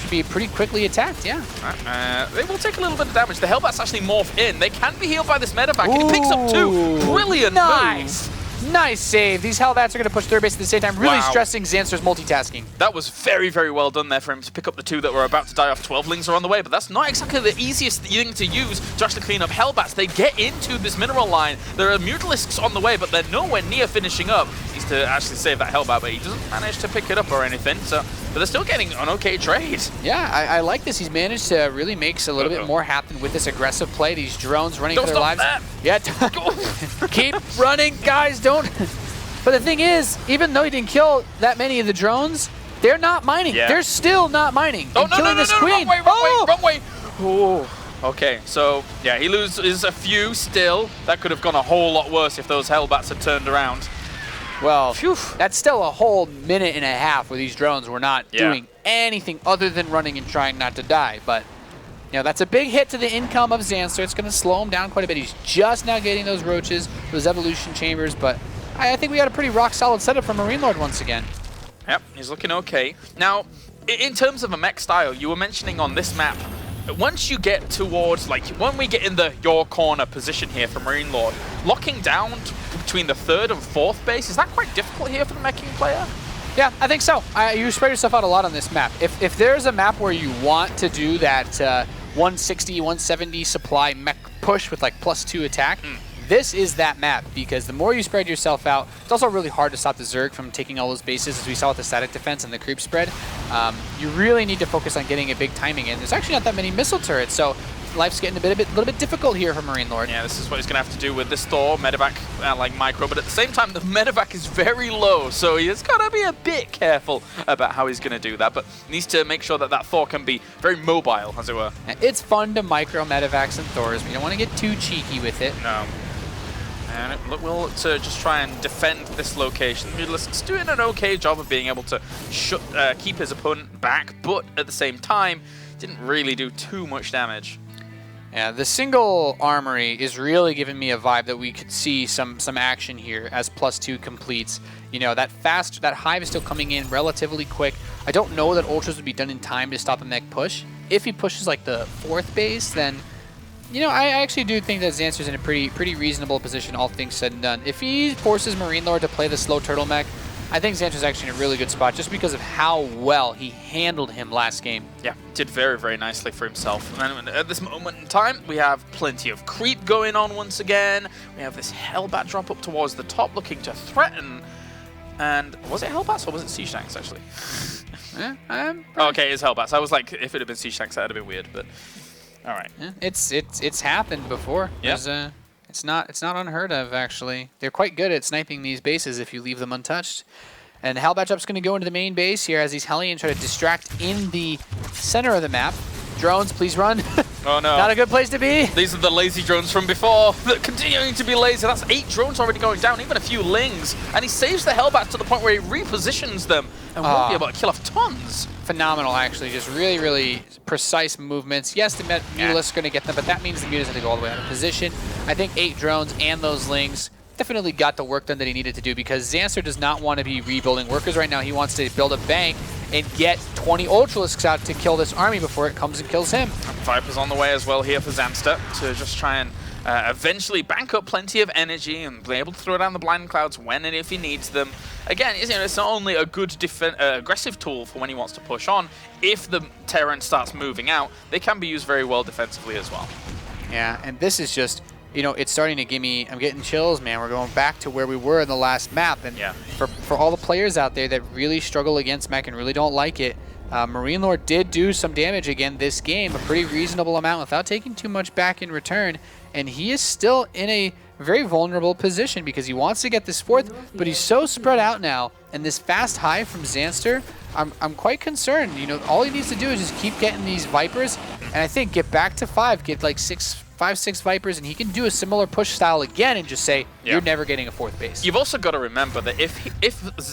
be pretty quickly attacked, yeah. They will take a little bit of damage. The Hellbats actually morph in. They can be healed by this Medevac, and he picks up 2. Brilliant nice. move. Nice save. These Hellbats are going to push 3rd base at the same time, really stressing Zanster's multitasking. That was very well done there for him to pick up the 2 that were about to die off. 12lings are on the way, but that's not exactly the easiest thing to use to actually clean up Hellbats. They get into this mineral line. There are Mutalisks on the way, but they're nowhere near finishing up. He's to actually save that Hellbat, but he doesn't manage to pick it up or anything. But they're still getting an okay trade. Yeah, I like this. He's managed to really make a little bit more happen with this aggressive play. These drones running for their lives. That. Yeah, keep running, guys. Don't. But the thing is, even though he didn't kill that many of the drones, they're not mining. Yeah. They're still not mining. Oh, and killing this queen. Wrong way. Oh. Okay, so yeah, he loses a few still. That could have gone a whole lot worse if those Hellbats had turned around. Well, that's still a whole minute and a half where these drones were not doing anything other than running and trying not to die. But, you know, that's a big hit to the income of Zanster. It's going to slow him down quite a bit. He's just now getting those roaches, those evolution chambers, but I think we got a pretty rock-solid setup for MarineLorD once again. Yep, he's looking okay. Now, in terms of a mech style, you were mentioning on this map, once you get towards, like, when we get in the your corner position here for MarineLorD, locking down between the 3rd and 4th base, is that quite difficult here for the meching player? Yeah, I think so. You spread yourself out a lot on this map. If there's a map where you want to do that 160, 170 supply mech push with like +2 attack, this is that map, because the more you spread yourself out, it's also really hard to stop the Zerg from taking all those bases, as we saw with the static defense and the creep spread. You really need to focus on getting a big timing in. There's actually not that many missile turrets, so life's getting a little bit difficult here for MarineLorD. Yeah, this is what he's going to have to do with this Thor, medevac, like micro, but at the same time, the medevac is very low, so he's got to be a bit careful about how he's going to do that, but needs to make sure that that Thor can be very mobile, as it were. It's fun to micro medevacs and Thors, but you don't want to get too cheeky with it. No. And we'll look to just try and defend this location. Mutalisc's doing an okay job of being able to keep his opponent back, but at the same time, didn't really do too much damage. Yeah, the single armory is really giving me a vibe that we could see some action here as +2 completes. You know, that hive is still coming in relatively quick. I don't know that ultras would be done in time to stop the mech push. If he pushes like the 4th base, then, you know, I actually do think that Zanster's in a pretty reasonable position, all things said and done. If he forces MarineLorD to play the slow turtle mech, I think Zanster's actually in a really good spot just because of how well he handled him last game. Yeah, did very, very nicely for himself. And at this moment in time, we have plenty of creep going on once again. We have this Hellbat drop up towards the top looking to threaten. And was it Hellbats or was it Siege Tanks, actually? Okay, it's Hellbats. I was like, if it had been Siege Tanks, that would have been weird, but all right. Yeah, it's happened before. Yeah. It's not unheard of, actually. They're quite good at sniping these bases if you leave them untouched. And Hellbat Drop's going to go into the main base here as these Hellions try to distract in the center of the map. Drones, please run. Oh no. Not a good place to be. These are the lazy drones from before, that continuing to be lazy. That's 8 drones already going down, even a few lings. And he saves the Hellbats to the point where he repositions them and will be able to kill off tons. Phenomenal, actually. Just really, really precise movements. Yes, the Mutalisks are going to get them, but that means the Mutalisks have to go all the way out of position. I think 8 drones and those lings definitely got the work done that he needed to do, because Zanster does not want to be rebuilding workers right now. He wants to build a bank and get 20 Ultralisks out to kill this army before it comes and kills him. Viper's on the way as well here for Zanster to just try and eventually bank up plenty of energy and be able to throw down the blind clouds when and if he needs them. Again, it's not only a good aggressive tool for when he wants to push on. If the Terran starts moving out, they can be used very well defensively as well. Yeah, and this is just, you know, it's starting to give me, I'm getting chills, man. We're going back to where we were in the last map. And yeah, for all the players out there that really struggle against mech and really don't like it, MarineLorD did do some damage again this game, a pretty reasonable amount without taking too much back in return. And he is still in a very vulnerable position because he wants to get this 4th, but he's so spread out now. And this fast hive from Zanster, I'm quite concerned. You know, all he needs to do is just keep getting these Vipers, and I think get back to 5, get like 5, 6 Vipers, and he can do a similar push style again and just say, you're never getting a 4th base. You've also got to remember that if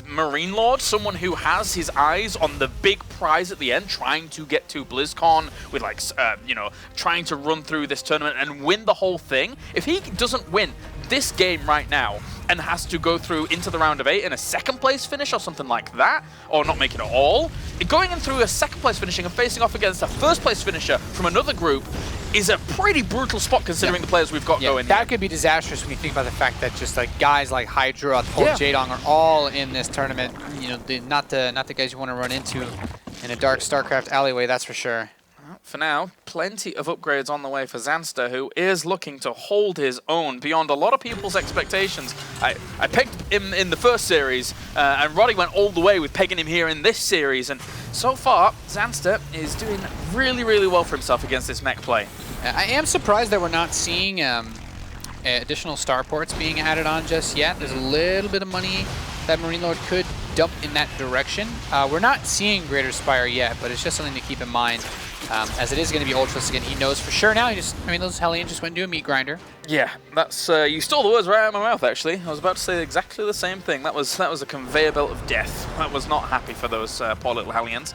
MarineLorD, someone who has his eyes on the big prize at the end, trying to get to BlizzCon with like, you know, trying to run through this tournament and win the whole thing, if he doesn't win this game right now and has to go through into the round of 8 in a 2nd place finish or something like that, or not make it at all, going in through a 2nd place finishing and facing off against a 1st place finisher from another group is a pretty brutal spot considering the players we've got going. That could be disastrous when you think about the fact that just like guys like Hydra, Jaedong are all in this tournament. You know, not the guys you want to run into in a dark StarCraft alleyway, that's for sure. For now, plenty of upgrades on the way for Zanster, who is looking to hold his own beyond a lot of people's expectations. I pegged him in the first series, and Roddy went all the way with pegging him here in this series, and so far, Zanster is doing really, really well for himself against this mech play. I am surprised that we're not seeing additional starports being added on just yet. There's a little bit of money that MarineLorD could dump in that direction. We're not seeing Greater Spire yet, but it's just something to keep in mind. As it is going to be Ultras again, he knows for sure now. Those Hellions just went into a meat grinder. Yeah, that's you stole the words right out of my mouth. Actually, I was about to say exactly the same thing. That was a conveyor belt of death. That was not happy for those poor little Hellions.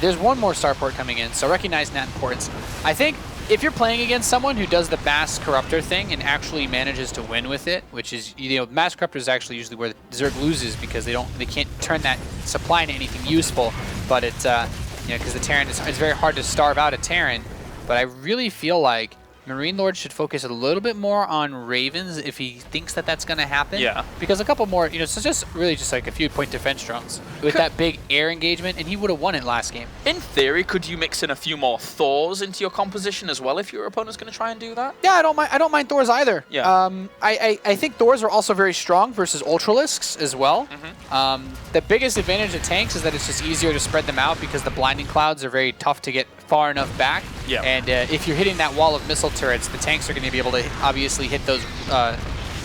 There's one more starport coming in, so recognize that importance. I think if you're playing against someone who does the Mass Corruptor thing and actually manages to win with it, which is, you know, Mass Corruptor is actually usually where the Zerg loses because they can't turn that supply into anything useful. But it's you know, because the Terran it's very hard to starve out a Terran. But I really feel like MarineLorD should focus a little bit more on Ravens if he thinks that that's going to happen. Yeah. Because a couple more, so just really just like a few point defense drones with that big air engagement, and he would have won it last game. In theory, could you mix in a few more Thors into your composition as well if your opponent's going to try and do that? Yeah, I don't mind Thors either. Yeah. I think Thors are also very strong versus Ultralisks as well. The biggest advantage of tanks is that it's just easier to spread them out because the blinding clouds are very tough to get far enough back. Yeah. And if you're hitting that wall of missile turrets, the tanks are going to be able to obviously hit those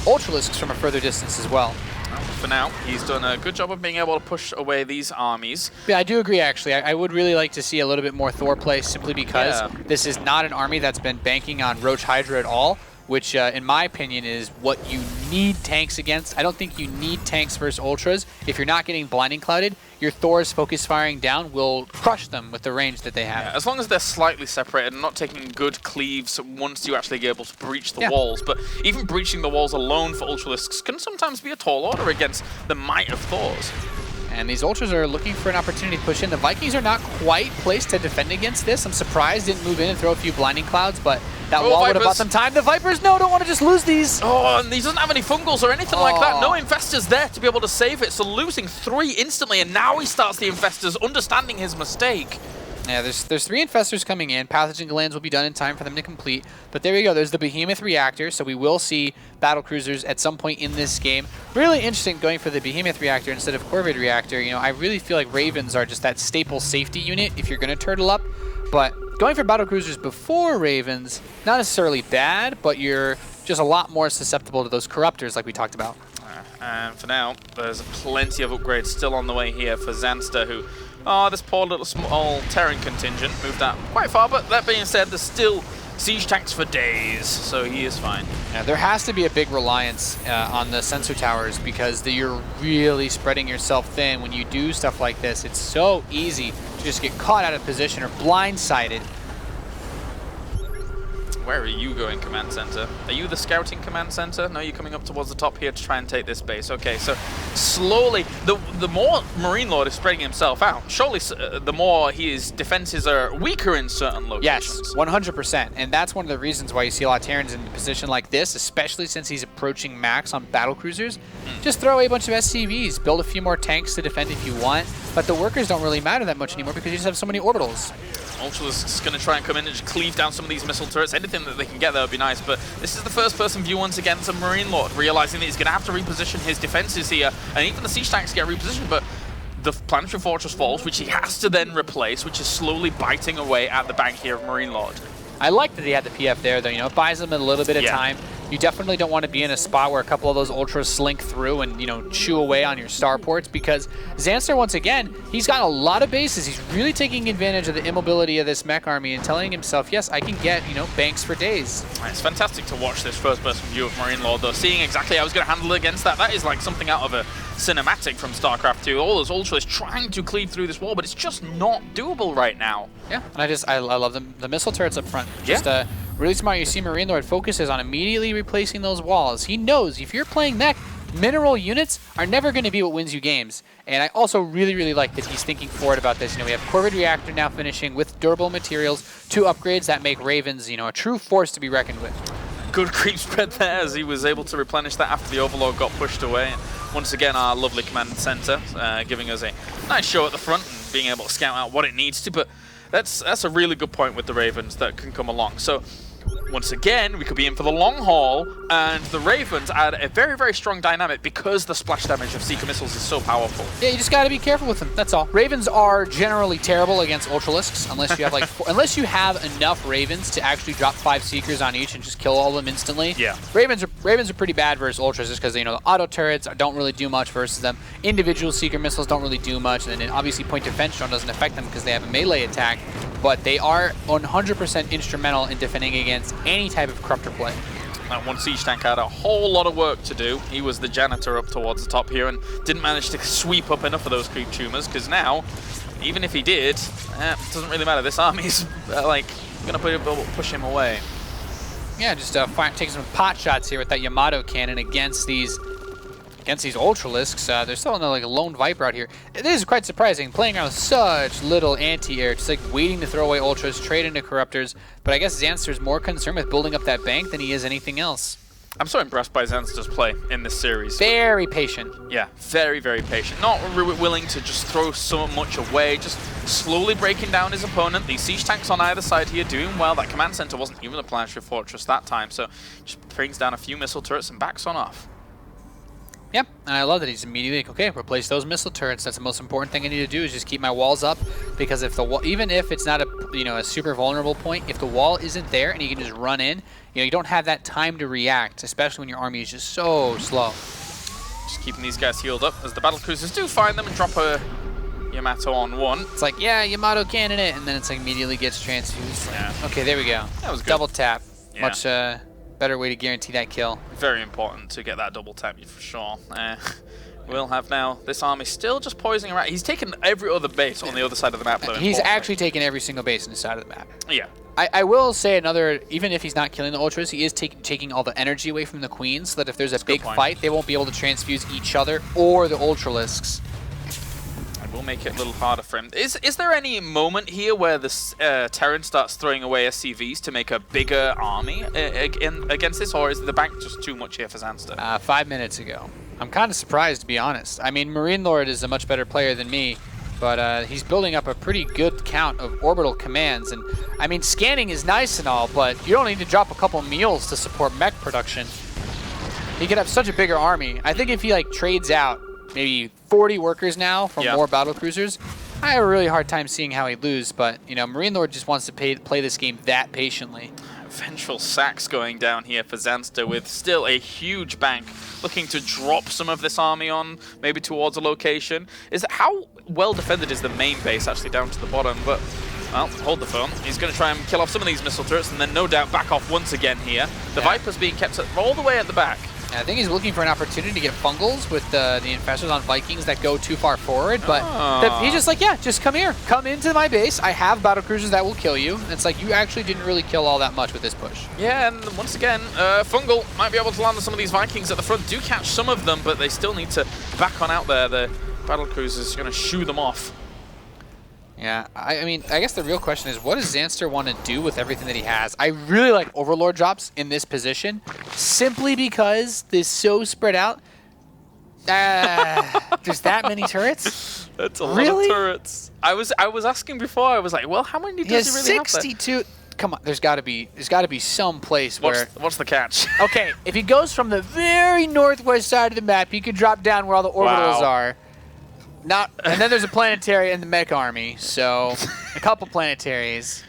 Ultralisks from a further distance as well. For now, he's done a good job of being able to push away these armies. Yeah, I do agree, actually. I would really like to see a little bit more Thor play simply because this is not an army that's been banking on Roach Hydra at all, which, in my opinion, is what you need tanks against. I don't think you need tanks versus Ultras. If you're not getting blinding clouded, your Thor's focus firing down will crush them with the range that they have. Yeah, as long as they're slightly separated and not taking good cleaves once you actually get able to breach the walls. But even breaching the walls alone for Ultralisks can sometimes be a tall order against the might of Thors. And these Ultras are looking for an opportunity to push in. The Vikings are not quite placed to defend against this. I'm surprised didn't move in and throw a few blinding clouds, but that wall would have bought them time. The Vipers, no, don't want to just lose these. Oh, and he doesn't have any fungals or anything like that. No Infestors there to be able to save it. So losing 3 instantly, and now he starts the Infestors, understanding his mistake. Yeah, there's 3 Infestors coming in. Pathogen Glands will be done in time for them to complete. But there we go. There's the Behemoth Reactor, so we will see battle cruisers at some point in this game. Really interesting going for the Behemoth Reactor instead of Corvid Reactor. I really feel like Ravens are just that staple safety unit if you're going to turtle up. But going for battle cruisers before Ravens, not necessarily bad, but you're just a lot more susceptible to those corruptors like we talked about. And for now, there's plenty of upgrades still on the way here for Zanster, who... Oh, this poor little small Terran contingent moved out quite far, but that being said, there's still siege tanks for days, so he is fine. Yeah, there has to be a big reliance on the sensor towers because you're really spreading yourself thin when you do stuff like this. It's so easy to just get caught out of position or blindsided. Where are you going, Command Center? Are you the scouting Command Center? No, you're coming up towards the top here to try and take this base. Okay, so slowly, the more MarineLorD is spreading himself out, surely the more his defenses are weaker in certain locations. Yes, 100%. And that's one of the reasons why you see a lot of Terrans in a position like this, especially since he's approaching max on battle cruisers. Just throw away a bunch of SCVs, build a few more tanks to defend if you want, but the workers don't really matter that much anymore because you just have so many orbitals. Ultralisks going to try and come in and just cleave down some of these missile turrets. Anything that they can get there would be nice, but this is the first-person view once again to MarineLorD, realizing that he's going to have to reposition his defenses here, and even the siege tanks get repositioned, but the Planetary Fortress falls, which he has to then replace, which is slowly biting away at the bank here of MarineLorD. I like that he had the PF there, though. It buys him a little bit of time. You definitely don't want to be in a spot where a couple of those Ultras slink through and, chew away on your starports because Zanster, once again, he's got a lot of bases. He's really taking advantage of the immobility of this mech army and telling himself, yes, I can get, banks for days. It's fantastic to watch this first-person view of MarineLorD, though. Seeing exactly how he's going to handle it against that is like something out of a cinematic from StarCraft II. All those Ultras trying to cleave through this wall, but it's just not doable right now. Yeah, and I love the missile turrets up front. Just really smart. You see MarineLorD focuses on immediately replacing those walls. He knows if you're playing mech, mineral units are never going to be what wins you games. And I also really, really like that he's thinking forward about this. We have Corvid Reactor now finishing with durable materials, 2 upgrades that make Ravens, a true force to be reckoned with. Good creep spread there as he was able to replenish that after the Overlord got pushed away. And once again, our lovely Command Center giving us a nice show at the front and being able to scout out what it needs to. But that's a really good point with the Ravens that can come along. So once again, we could be in for the long haul, and the Ravens add a very, very strong dynamic because the splash damage of Seeker missiles is so powerful. Yeah, you just got to be careful with them. That's all. Ravens are generally terrible against Ultralisks unless you have unless you have enough Ravens to actually drop 5 Seekers on each and just kill all of them instantly. Yeah. Ravens are pretty bad versus Ultras just because the auto turrets don't really do much versus them. Individual Seeker missiles don't really do much, and then obviously point defense drone doesn't affect them because they have a melee attack. But they are 100% instrumental in defending against any type of corruptor play. That one siege tank had a whole lot of work to do. He was the janitor up towards the top here and didn't manage to sweep up enough of those creep tumors because now, even if he did, it doesn't really matter. This army's going to push him away. Yeah, just take some pot shots here with that Yamato cannon against these against these Ultralisks, there's still like a lone Viper out here. It is quite surprising, playing around with such little anti-air, just like waiting to throw away Ultras, trade into Corruptors. But I guess Zanster's more concerned with building up that bank than he is anything else. I'm so impressed by Zanster's play in this series. Very patient. Yeah, very, very patient. Not willing to just throw so much away, just slowly breaking down his opponent. These siege tanks on either side here doing well. That command center wasn't even a planetary fortress that time, so just brings down a few missile turrets and backs on off. Yep, and I love that he's immediately like, okay, replace those missile turrets. That's the most important thing I need to do is just keep my walls up, because if the wall, even if it's not a super vulnerable point, if the wall isn't there and you can just run in, you don't have that time to react, especially when your army is just so slow. Just keeping these guys healed up as the battlecruisers do find them and drop a Yamato on one. It's like, yeah, Yamato cannon it, and then it's like immediately gets transfused. Yeah. Okay, there we go. That was good. Double tap. Yeah. Much better way to guarantee that kill. Very important to get that double tap for sure. We'll have now this army still just poising around. He's taken every other base on the other side of the map, though. He's actually taken every single base on the side of the map. Yeah. I will say another, even if he's not killing the Ultras, he is taking all the energy away from the Queens, so that if there's a big fight, they won't be able to transfuse each other or the Ultralisks. It will make it a little harder for him. Is there any moment here where this Terran starts throwing away SCVs to make a bigger army against this, or is the bank just too much here for Zanster? 5 minutes ago. I'm kind of surprised, to be honest. I mean, MarineLorD is a much better player than me, but he's building up a pretty good count of orbital commands. And I mean, scanning is nice and all, but you don't need to drop a couple meals to support mech production. He could have such a bigger army. I think if he like trades out maybe 40 workers now for more battle cruisers, I have a really hard time seeing how he'd lose. But MarineLorD just wants to play this game that patiently. Vengeful sacks going down here for Zanster with still a huge bank, looking to drop some of this army on, maybe towards a location. How well defended is the main base actually down to the bottom? But, well, hold the phone. He's going to try and kill off some of these missile turrets and then no doubt back off once again here. The Viper's being kept all the way at the back. I think he's looking for an opportunity to get fungals with the infestors on Vikings that go too far forward, but he's just like, yeah, just come here. Come into my base. I have battlecruisers that will kill you. And it's like, you actually didn't really kill all that much with this push. Yeah, and once again, Fungal might be able to land on some of these Vikings at the front. Do catch some of them, but they still need to back on out there. The battlecruisers are going to shoo them off. Yeah, I mean, I guess the real question is, what does Zanster want to do with everything that he has? I really like Overlord drops in this position, simply because they're so spread out. There's that many turrets? That's a lot of turrets. I was asking before, I was like, well, how many does he really have 62. Come on, there's got to be some place where... What's the catch? Okay, if he goes from the very northwest side of the map, he could drop down where all the orbitals are. And then there's a planetary and the mech army, so a couple planetaries.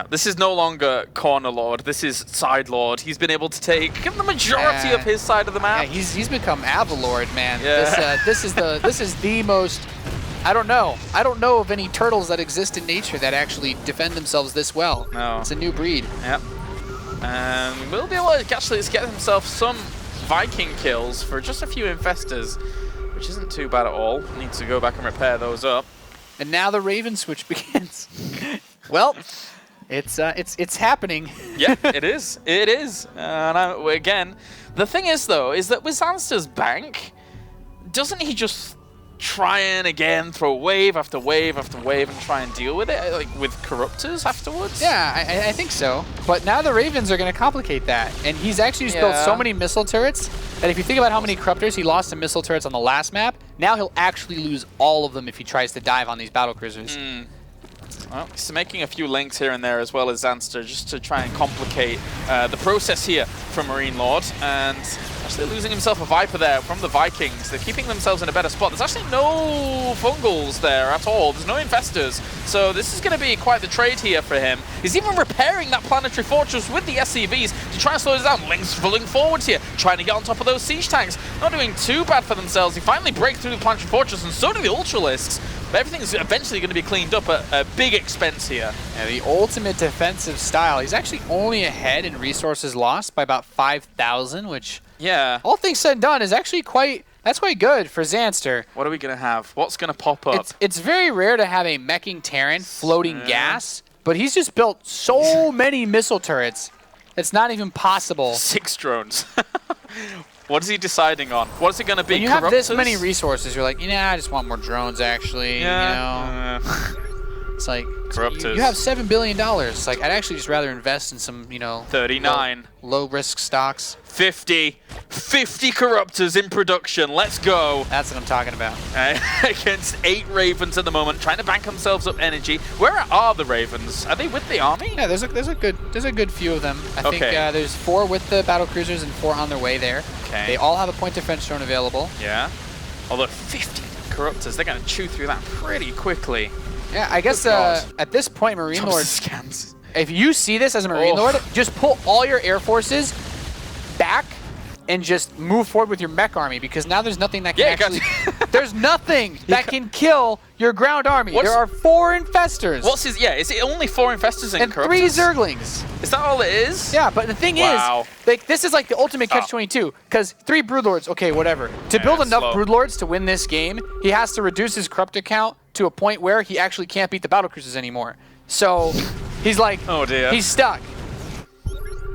This is no longer Corner Lord, this is Side Lord. He's been able to take the majority of his side of the map. Yeah, he's become Avalord, man. Yeah. This is the most... I don't know of any turtles that exist in nature that actually defend themselves this well. No. It's a new breed. Yep. And we'll be able to actually get himself some Viking kills for just a few infestors, which isn't too bad at all. Needs to go back and repair those up. And now the Raven switch begins. Well, it's happening. Yeah, it is. It is. And again, the thing is though, is that with Zanster's bank, doesn't he just try and again throw wave after wave after wave and try and deal with it, like with Corruptors afterwards? Yeah, I think so. But now the Ravens are going to complicate that. And he's actually just built so many missile turrets that if you think about how many Corruptors he lost to missile turrets on the last map, now he'll actually lose all of them if he tries to dive on these battlecruisers. Well, he's making a few links here and there as well as Zanster just to try and complicate the process here from MarineLorD, and actually losing himself a Viper there from the Vikings. They're keeping themselves in a better spot. There's actually no Fungals there at all. There's no Infestors, so this is going to be quite the trade here for him. He's even repairing that planetary fortress with the SCVs to try and slow this down. Link's pulling forwards here, trying to get on top of those siege tanks. Not doing too bad for themselves. They finally break through the planetary fortress, and so do the Ultralisks. But everything's eventually going to be cleaned up at a big expense here. Yeah, the ultimate defensive style. He's actually only ahead in resources lost by about 5,000, which, all things said and done, is actually quite good for Zanster. What are we going to have? What's going to pop up? It's very rare to have a meching Terran floating gas, but he's just built so many missile turrets. It's not even possible. 6 drones. What is he deciding on? What is it going to be? When you have this Corruptors? many resources, you're like, I just want more drones, actually. Yeah. You know? It's like, Corruptors. you have $7 billion. It's like, I'd actually just rather invest in some, 39. low-risk stocks. 50 Corruptors in production. Let's go. That's what I'm talking about. Against 8 Ravens at the moment, trying to bank themselves up energy. Where are the Ravens? Are they with the army? Yeah, there's a good few of them. I think Okay. there's 4 with the battle cruisers and 4 on their way there. Okay. They all have a point defense drone available. Yeah. Although 50 Corruptors, they're going to chew through that pretty quickly. Yeah, I guess God. at this point, MarineLorD, Scans. if you see this as a MarineLorD, just pull all your air forces back and just move forward with your mech army, because now there's nothing that can actually... there's nothing that can kill your ground army. There are 4 infestors. What's his... Yeah, is it only 4 infestors and Corruptors? 3 Zerglings. Is that all it is? Yeah, but the thing Wow. is, like, this is like the ultimate catch-22, because 3 Broodlords, okay, whatever. To build enough slow. Broodlords to win this game, he has to reduce his corruptor count to a point where he actually can't beat the battlecruisers anymore. So he's like, Oh, dear. he's stuck.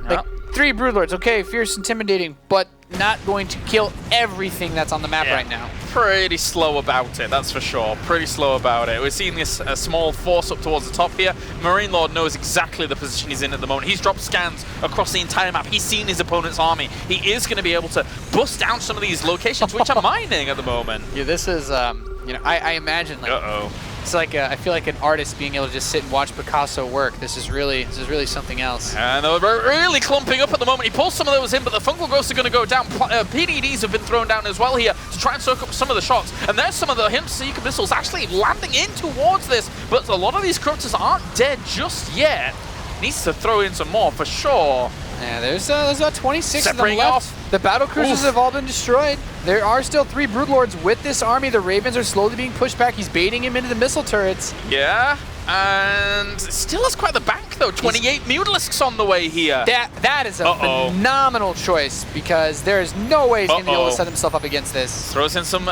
Like, Yeah. 3 Broodlords, okay, fierce, intimidating, but not going to kill everything that's on the map Yeah. right now. Pretty slow about it, that's for sure. Pretty slow about it. We're seeing this small force up towards the top here. MarineLorD knows exactly the position he's in at the moment. He's dropped scans across the entire map. He's seen his opponent's army. He is going to be able to bust down some of these locations, which are mining at the moment. Yeah, this is, I imagine, like, Uh-oh. it's like I feel like an artist being able to just sit and watch Picasso work. This is really something else. And they're really clumping up at the moment. He pulls some of those in, but the fungal growths are going to go down. PDDs have been thrown down as well here to try and soak up some of the shots. And there's some of the Seeker missiles actually landing in towards this. But a lot of these Corruptors aren't dead just yet. Needs to throw in some more for sure. Yeah, there's about 26 of them Separating left. off. The battle cruisers Oof. have all been destroyed. There are still 3 Broodlords with this army. The Ravens are slowly being pushed back. He's baiting him into the missile turrets. Yeah. And still has quite the bank though. 28 Mutalisks on the way here. That is a phenomenal choice, because there is no way he's going to be able to set himself up against this. Throws in some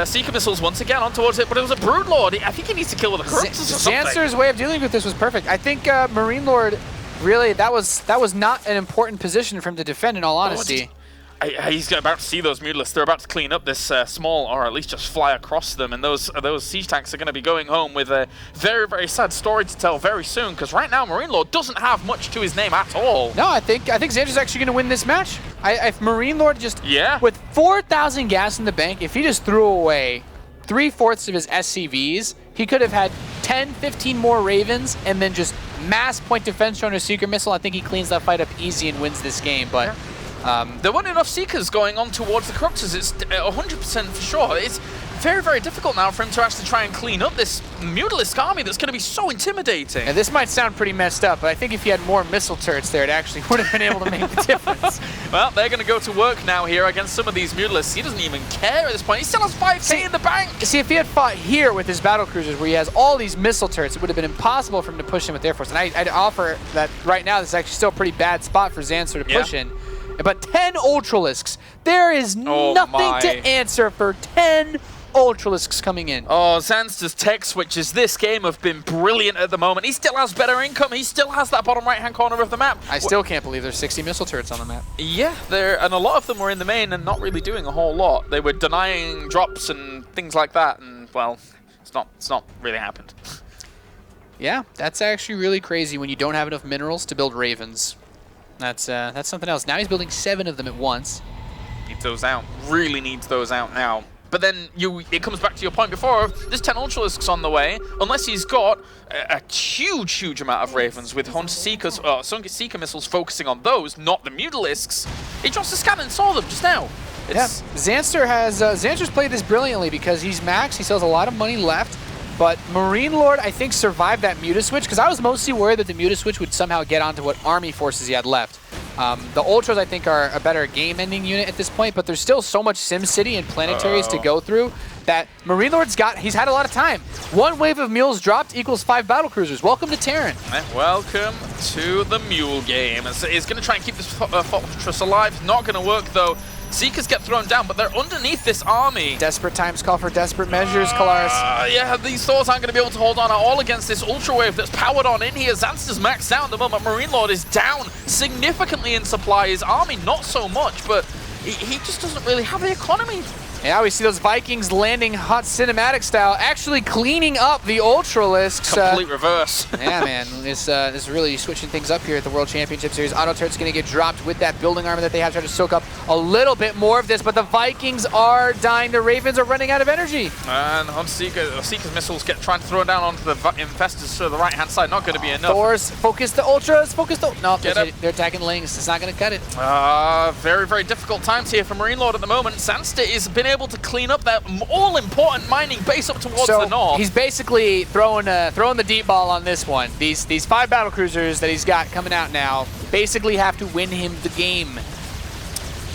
Seeker missiles once again on towards it, but it was a Broodlord. I think he needs to kill with the Corruptors or something. Zanster's way of dealing with this was perfect. I think MarineLorD, really, that was not an important position for him to defend, in all honesty. He's about to see those Mutalisks. They're about to clean up this small, or at least just fly across them, and those siege tanks are going to be going home with a very, very sad story to tell very soon, because right now MarineLorD doesn't have much to his name at all. No, I think Zanster's actually going to win this match. If MarineLorD just, with 4,000 gas in the bank, if he just threw away 3/4 of his SCVs, he could have had 10, 15 more Ravens, and then just mass point defense drone or Seeker missile. I think he cleans that fight up easy and wins this game, but... there weren't enough Seekers going on towards the Corruptors, it's 100% for sure. It's very, very difficult now for him to actually try and clean up this Mutalisk army that's going to be so intimidating. And this might sound pretty messed up, but I think if he had more missile turrets there, it actually would have been able to make the difference. Well, they're going to go to work now here against some of these Mutalisks. He doesn't even care at this point. He still has 5k in the bank. See, if he had fought here with his battle cruisers, where he has all these missile turrets, it would have been impossible for him to push in with Air Force. And I'd offer that right now, this is actually still a pretty bad spot for Zanster to push in. But 10 Ultralisks, there is nothing to answer for 10 Ultralisks coming in. Oh, Zanster's tech switches this game have been brilliant at the moment. He still has better income. He still has that bottom right-hand corner of the map. I still can't believe there's 60 missile turrets on the map. Yeah, and a lot of them were in the main and not really doing a whole lot. They were denying drops and things like that, and well, it's not really happened. Yeah, that's actually really crazy when you don't have enough minerals to build Ravens. That's something else. Now he's building 7 of them at once. Needs those out. Really needs those out now. But then it comes back to your point before. There's 10 Ultralisks on the way. Unless he's got a huge amount of Ravens with Seeker missiles focusing on those, not the Mutalisks. He drops the scan and saw them just now. Zanster's played this brilliantly because he's max. He still has a lot of money left. But MarineLorD, I think, survived that Mutaswitch, because I was mostly worried that the Mutaswitch would somehow get onto what army forces he had left. The Ultras, I think, are a better game-ending unit at this point, but there's still so much SimCity and planetaries to go through that he's had a lot of time. 1 wave of mules dropped equals 5 battlecruisers. Welcome to Terran. Welcome to the Mule game. He's going to try and keep this fortress alive. Not going to work, though. Seekers get thrown down, but they're underneath this army. Desperate times call for desperate measures, Kalaris. Yeah, these Thors aren't going to be able to hold on at all against this Ultra Wave that's powered on in here. Zanster's maxed out at the moment. MarineLorD is down significantly in supply. His army, not so much, but he just doesn't really have the economy. Yeah, we see those Vikings landing hot cinematic style, actually cleaning up the Ultralisks. Complete reverse. Yeah, man, this is really switching things up here at the World Championship Series. Auto turret's going to get dropped with that building armor that they have, trying to soak up a little bit more of this, but the Vikings are dying. The Ravens are running out of energy. And on Seeker's missiles trying to throw down onto the infestors to the right-hand side. Not going to be enough. Thors, focus the Ultras, focus the... No, Get they're attacking Lings. It's not going to cut it. Very, very difficult times here for MarineLorD at the moment. Zanster is been able to clean up that all-important mining base up towards the north. He's basically throwing the deep ball on this one. These 5 battle cruisers that he's got coming out now basically have to win him the game.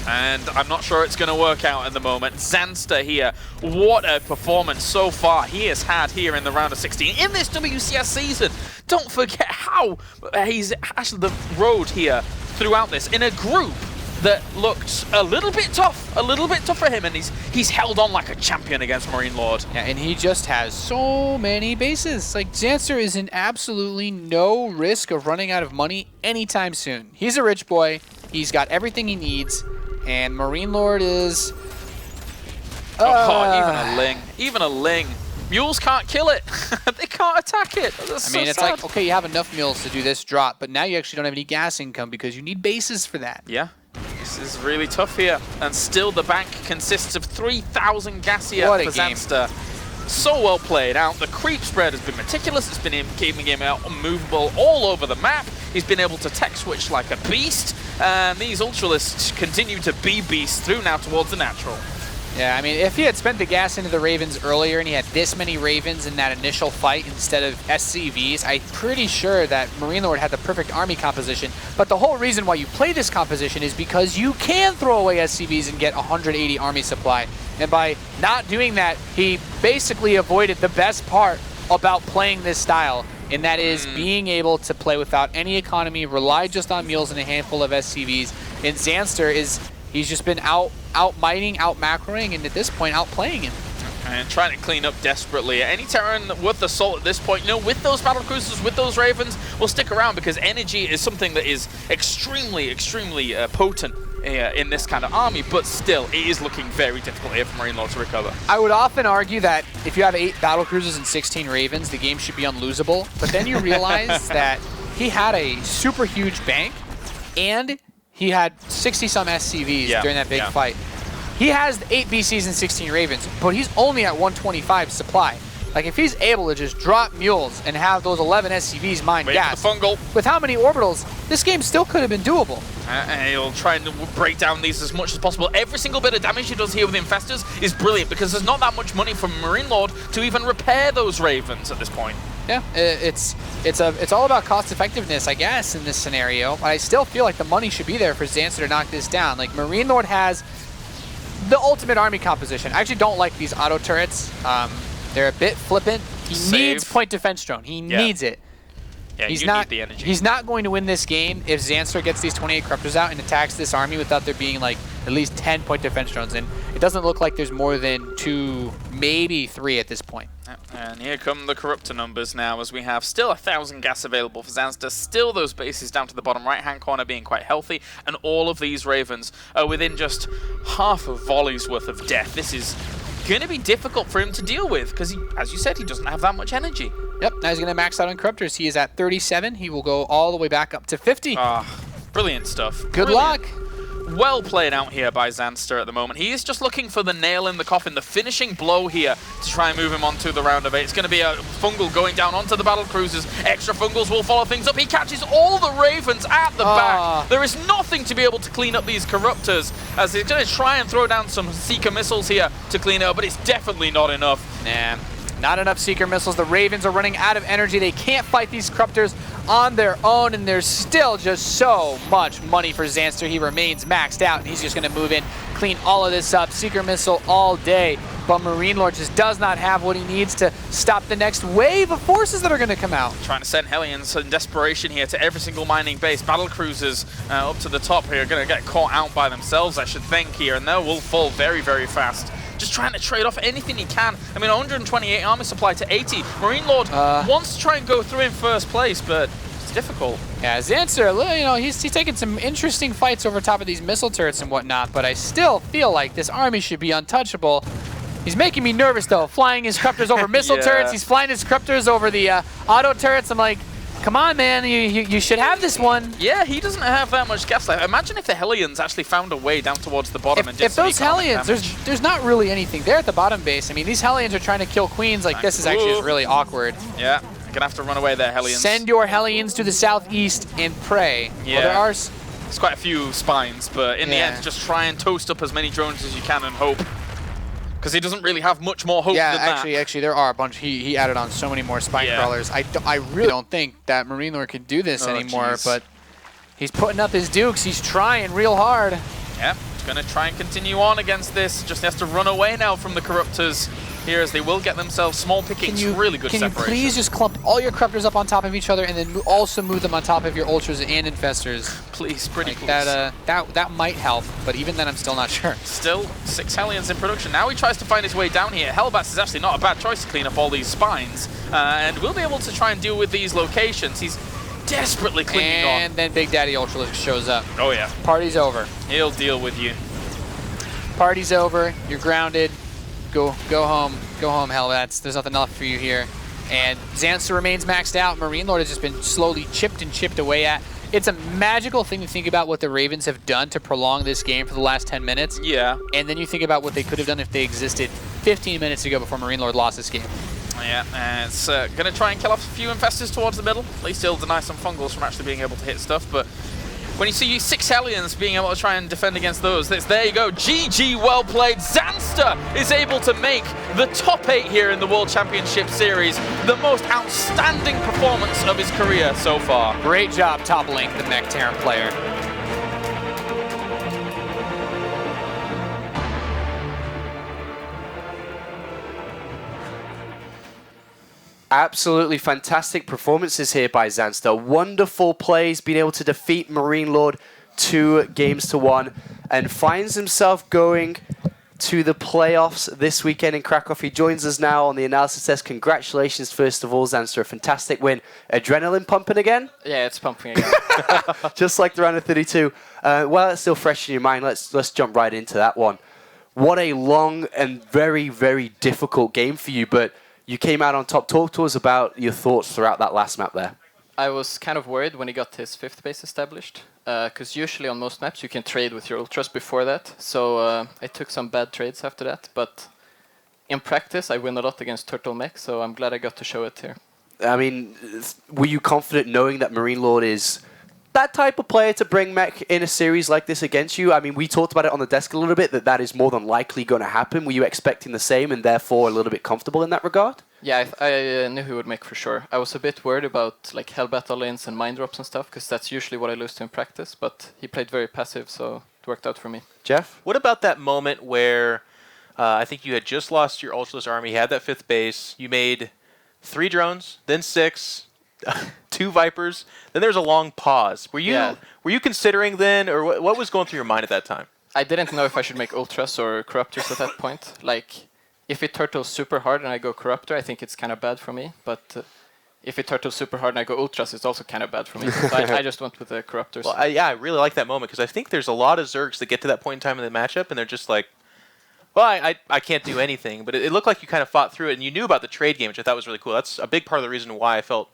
And I'm not sure it's going to work out at the moment. Zanster here, what a performance so far he has had here in the round of 16 in this WCS season. Don't forget how he's actually the road here throughout this in a group that looked a little bit tough for him, and he's held on like a champion against MarineLorD. Yeah, and he just has so many bases. Like, Zanster is in absolutely no risk of running out of money anytime soon. He's a rich boy. He's got everything he needs, and MarineLorD is... even a Ling. Mules can't kill it. They can't attack it. That's I mean, so it's sad. like, okay, you have enough mules to do this drop, but now you actually don't have any gas income because you need bases for that. Yeah. This is really tough here, and still the bank consists of 3,000 gas here What for a game. Zanster. So well played out. The creep spread has been meticulous. It's been keeping him movable all over the map. He's been able to tech switch like a beast, and these Ultralisks continue to be beasts through now towards the natural. Yeah, I mean, if he had spent the gas into the Ravens earlier and he had this many Ravens in that initial fight instead of SCVs, I'm pretty sure that MarineLorD had the perfect army composition. But the whole reason why you play this composition is because you can throw away SCVs and get 180 army supply. And by not doing that, he basically avoided the best part about playing this style, and that is being able to play without any economy, rely just on mules and a handful of SCVs. And Zanster he's just been out mining, out macroing, and at this point outplaying him. And trying to clean up desperately. Any Terran worth the salt at this point, with those battle cruisers, with those Ravens, will stick around because energy is something that is extremely, extremely potent in this kind of army, but still, it is looking very difficult here for MarineLorD to recover. I would often argue that if you have 8 battle cruisers and 16 Ravens, the game should be unlosable, but then you realize that he had a super huge bank, and he had 60-some SCVs during that big fight. He has 8 BCs and 16 Ravens, but he's only at 125 supply. Like, if he's able to just drop mules and have those 11 SCVs mine gas, the fungal. with how many orbitals, this game still could have been doable. And he'll try and break down these as much as possible. Every single bit of damage he does here with Infestors is brilliant because there's not that much money from MarineLorD to even repair those Ravens at this point. Yeah, it's all about cost effectiveness, I guess, in this scenario. But I still feel like the money should be there for Zanster to knock this down. Like, MarineLorD has the ultimate army composition. I actually don't like these auto turrets. They're a bit flippant. He needs point defense drone. He needs it. Yeah, he's you not, need the energy. He's not going to win this game if Zanster gets these 28 Corruptors out and attacks this army without there being like at least 10 point defense drones. And it doesn't look like there's more than 2, maybe 3 at this point. And here come the Corruptor numbers now, as we have still 1,000 gas available for Zanster, still those bases down to the bottom right-hand corner being quite healthy, and all of these Ravens are within just half a volley's worth of death. This is going to be difficult for him to deal with, because, as you said, he doesn't have that much energy. Yep, now he's going to max out on Corruptors. He is at 37. He will go all the way back up to 50. Brilliant stuff. Good luck. Well played out here by Zanster at the moment. He is just looking for the nail in the coffin, the finishing blow here to try and move him on to the round of 8. It's going to be a fungal going down onto the battle cruisers. Extra fungals will follow things up. He catches all the Ravens at the back. There is nothing to be able to clean up these Corruptors, as he's going to try and throw down some Seeker missiles here to clean it up, but it's definitely not enough. Nah. Not enough Seeker missiles. The Ravens are running out of energy. They can't fight these Corruptors on their own, and there's still just so much money for Zanster. He remains maxed out, and he's just going to move in, clean all of this up. Seeker missile all day, but MarineLorD just does not have what he needs to stop the next wave of forces that are going to come out. Trying to send Hellions in desperation here to every single mining base. Battle cruisers up to the top here are going to get caught out by themselves, I should think, here, and they will fall very, very fast. Just trying to trade off anything he can. I mean, 128 armor supply to 80. MarineLorD wants to try and go through in first place, but difficult. Yeah, Zanster, you know, he's taking some interesting fights over top of these missile turrets and whatnot, but I still feel like this army should be untouchable. He's making me nervous, though. Flying his Cryptors over missile turrets. He's flying his Cryptors over the auto turrets. I'm like, come on, man. You should have this one. Yeah, he doesn't have that much gas left. Imagine if the Hellions actually found a way down towards the bottom and did If some those economic Hellions, damage. there's not really anything there at the bottom base. I mean, these Hellions are trying to kill Queens. Like, this is actually just really awkward. Yeah, gonna have to run away there, Hellions. Send your Hellions to the southeast and pray. Yeah. Well, there are... There's quite a few spines, but in the Yeah. end, just try and toast up as many drones as you can and hope. Because he doesn't really have much more hope than that. actually, there are a bunch. He added on so many more spine crawlers. I really don't think that MarineLorD can do this anymore, geez. but he's putting up his dukes. He's trying real hard. Yeah, he's going to try and continue on against this. Just has to run away now from the Corruptors here as they will get themselves small pickings. Really good separation. Can you please just clump all your Corruptors up on top of each other and then also move them on top of your Ultras and Infestors? Please, pretty Like cool. that might help, but even then I'm still not sure. Still 6 Hellions in production. Now he tries to find his way down here. Hellbats is actually not a bad choice to clean up all these spines. And will be able to try and deal with these locations. He's desperately clinging on. And then Big Daddy Ultralisk shows up. Oh yeah, Party's over. he'll deal with you. Party's over. You're grounded. Go home. Go home, Hellbats. There's nothing left for you here. And Zanster remains maxed out. MarineLorD has just been slowly chipped away at. It's a magical thing to think about what the Ravens have done to prolong this game for the last 10 minutes. Yeah. And then you think about what they could have done if they existed 15 minutes ago before MarineLorD lost this game. Yeah, and it's going to try and kill off a few Infestors towards the middle. At least he'll deny some Fungals from actually being able to hit stuff, but when you see 6 Hellions being able to try and defend against those, there you go. GG, well played. Zanster is able to make the top 8 here in the World Championship Series. The most outstanding performance of his career so far. Great job toppling the Mech Terran player. Absolutely fantastic performances here by Zanster. Wonderful plays, being able to defeat MarineLorD 2-1, and finds himself going to the playoffs this weekend in Krakow. He joins us now on the analysis desk. Congratulations, first of all, Zanster. A fantastic win. Adrenaline pumping again? Yeah, it's pumping again. Just like the round of 32. While it's still fresh in your mind, let's jump right into that one. What a long and very, very difficult game for you, but you came out on top. Talk to us about your thoughts throughout that last map there. I was kind of worried when he got his 5th base established, because usually on most maps you can trade with your Ultras before that, so I took some bad trades after that, but in practice I win a lot against Turtle Mech, so I'm glad I got to show it here. I mean, were you confident knowing that MarineLorD is that type of player to bring mech in a series like this against you? I mean, we talked about it on the desk a little bit, that is more than likely going to happen. Were you expecting the same and therefore a little bit comfortable in that regard? Yeah, I knew he would make for sure. I was a bit worried about like Hellbat all-ins and Mind Drops and stuff, because that's usually what I lose to in practice, but he played very passive, so it worked out for me. Jeff? What about that moment where I think you had just lost your Ultralisk army, you had that 5th base, you made 3 drones, then 6, 2 Vipers, then there's a long pause. Were you considering then, or what was going through your mind at that time? I didn't know if I should make Ultras or Corruptors at that point. Like, if it turtles super hard and I go Corruptor, I think it's kind of bad for me, but if it turtles super hard and I go Ultras, it's also kind of bad for me. So I just went with the Corruptors. Well, I really like that moment, because I think there's a lot of Zergs that get to that point in time in the matchup, and they're just like, well, I can't do anything. But it looked like you kind of fought through it, and you knew about the trade game, which I thought was really cool. That's a big part of the reason why I felt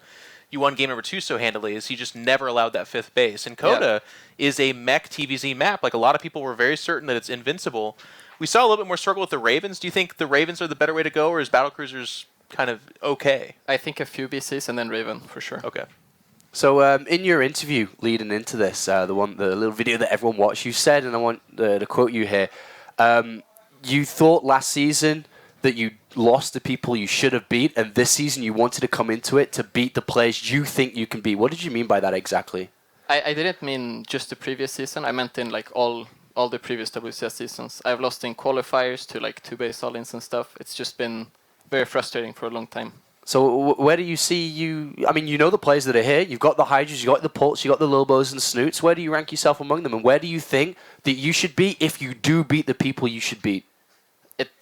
you won game number 2 so handily, is he just never allowed that 5th base. And Coda is a mech TvZ map. Like, a lot of people were very certain that it's invincible. We saw a little bit more struggle with the Ravens. Do you think the Ravens are the better way to go, or is Battlecruisers kind of okay? I think a few BCs and then Raven, for sure. Okay. So in your interview leading into this, the little video that everyone watched, you said, and I want to quote you here, you thought last season that you lost the people you should have beat, and this season you wanted to come into it to beat the players you think you can beat. What did you mean by that exactly? I didn't mean just the previous season. I meant in like all the previous WCS seasons. I've lost in qualifiers to like 2 base all-ins and stuff. It's just been very frustrating for a long time. So where do you see you? I mean, you know the players that are here. You've got the Hydras, you've got the Pults, you've got the Lilbos and the Snoots. Where do you rank yourself among them? And where do you think that you should be if you do beat the people you should beat?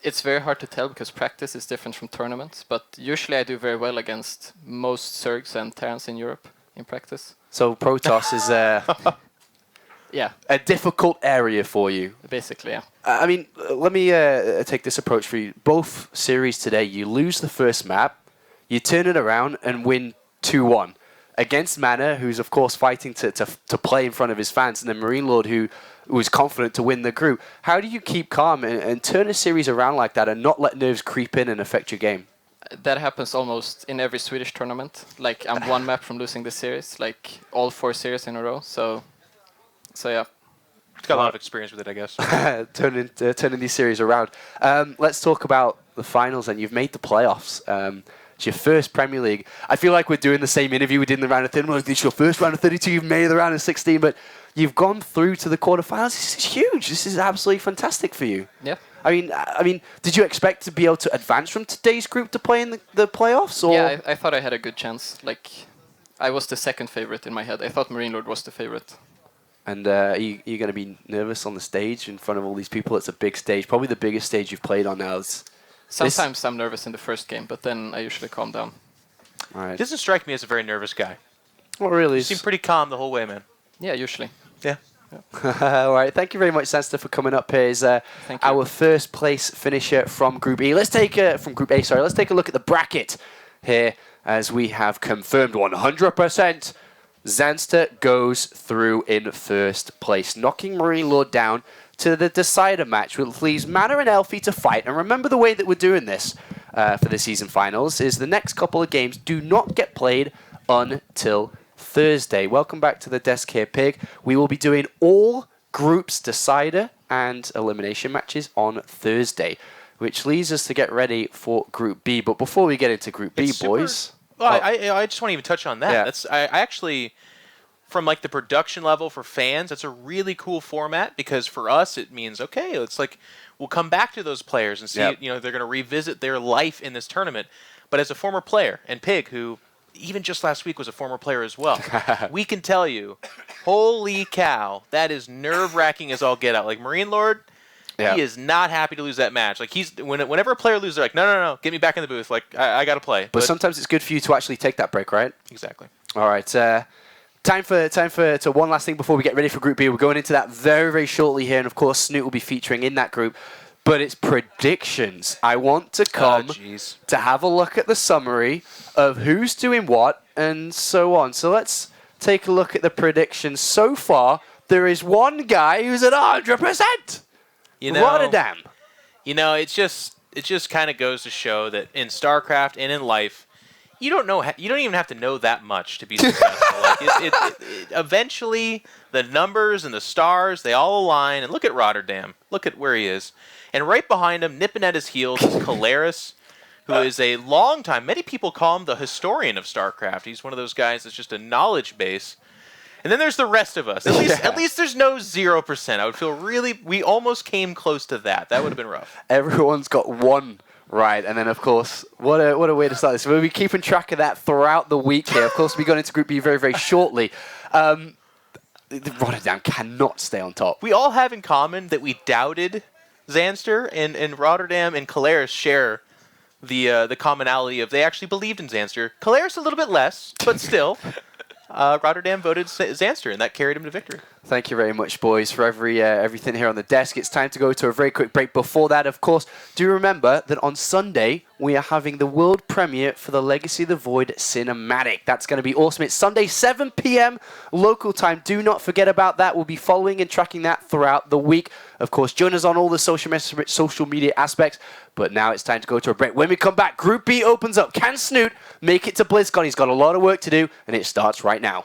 It's very hard to tell because practice is different from tournaments. But usually I do very well against most Zergs and Terrans in Europe in practice. So Protoss is Yeah, a difficult area for you. basically, yeah. I mean, let me take this approach for you. Both series today, you lose the first map, you turn it around and win 2-1 against Mana, who's of course fighting to play in front of his fans, and then MarineLorD, who was confident to win the group. How do you keep calm and turn a series around like that and not let nerves creep in and affect your game? That happens almost in every Swedish tournament. Like, I'm one map from losing the series, like all 4 series in a row. So yeah. He's got a lot of experience with it, I guess. turning these series around. Let's talk about the finals, and you've made the playoffs. It's your first Premier League. I feel like we're doing the same interview we did in the round of 32. It's your first round of 32. You've made the round of 16, but you've gone through to the quarterfinals. This is huge. This is absolutely fantastic for you. Yeah. I mean, did you expect to be able to advance from today's group to play in the playoffs? Or? Yeah, I thought I had a good chance. Like, I was the second favorite in my head. I thought MarineLorD was the favorite. And are you going to be nervous on the stage in front of all these people? It's a big stage, probably the biggest stage you've played on now. Sometimes I'm nervous in the first game, but then I usually calm down. All right. Doesn't strike me as a very nervous guy. Well, really? You seem pretty calm the whole way, man. Yeah, usually. Yeah. All right. Thank you very much, Zanster, for coming up here. Is our first place finisher from Group E. Let's take from Group A. Sorry. Let's take a look at the bracket here, as we have confirmed 100%. Zanster goes through in first place, knocking MarineLorD down to the decider match, which leaves Mana and Elfie to fight. And remember, the way that we're doing this for the season finals is the next couple of games do not get played until Thursday. Welcome back to the desk here, Pig. We will be doing all groups decider and elimination matches on Thursday, which leads us to get ready for Group B. But before we get into Group B, boys... Well, I just want to even touch on that. Yeah. I actually, from like the production level for fans, that's a really cool format, because for us it means, okay, it's like we'll come back to those players and see, they're going to revisit their life in this tournament. But as a former player, and Pig, who even just last week was a former player as well, we can tell you, holy cow, that is nerve-wracking as all get out. Like MarineLorD, he is not happy to lose that match. Like whenever a player loses, they're like, no, get me back in the booth. Like I got to play. But sometimes it's good for you to actually take that break, right? Exactly. All right. Time for one last thing before we get ready for Group B. We're going into that very, very shortly here, and of course Snoot will be featuring in that group. But it's predictions. I want to come to have a look at the summary of who's doing what and so on. So let's take a look at the predictions. So far, there is one guy who's at 100%. Rotterdam. It just kind of goes to show that in StarCraft and in life, you don't even have to know that much to be successful. Like eventually, the numbers and the stars, they all align. And look at Rotterdam. Look at where he is. And right behind him, nipping at his heels, is Kalaris, who is a long time. Many people call him the historian of StarCraft. He's one of those guys that's just a knowledge base. And then there's the rest of us. At least there's no 0%. I would feel we almost came close to that. That would have been rough. Everyone's got one right. And then, of course, what a way to start this. We'll be keeping track of that throughout the week here. Of course, we'll be going into Group B very, very shortly. Rotterdam cannot stay on top. We all have in common that we doubted Zanster, and Rotterdam and Kalaris share the commonality of they actually believed in Zanster. Kalaris a little bit less, but still. Rotterdam voted Zanster, and that carried him to victory. Thank you very much, boys, for everything here on the desk. It's time to go to a very quick break. Before that, of course, do remember that on Sunday, we are having the world premiere for the Legacy of the Void cinematic. That's going to be awesome. It's Sunday, 7 p.m. local time. Do not forget about that. We'll be following and tracking that throughout the week. Of course, join us on all the social media aspects. But now it's time to go to a break. When we come back, Group B opens up. Can Snoot make it to BlizzCon? He's got a lot of work to do, and it starts right now.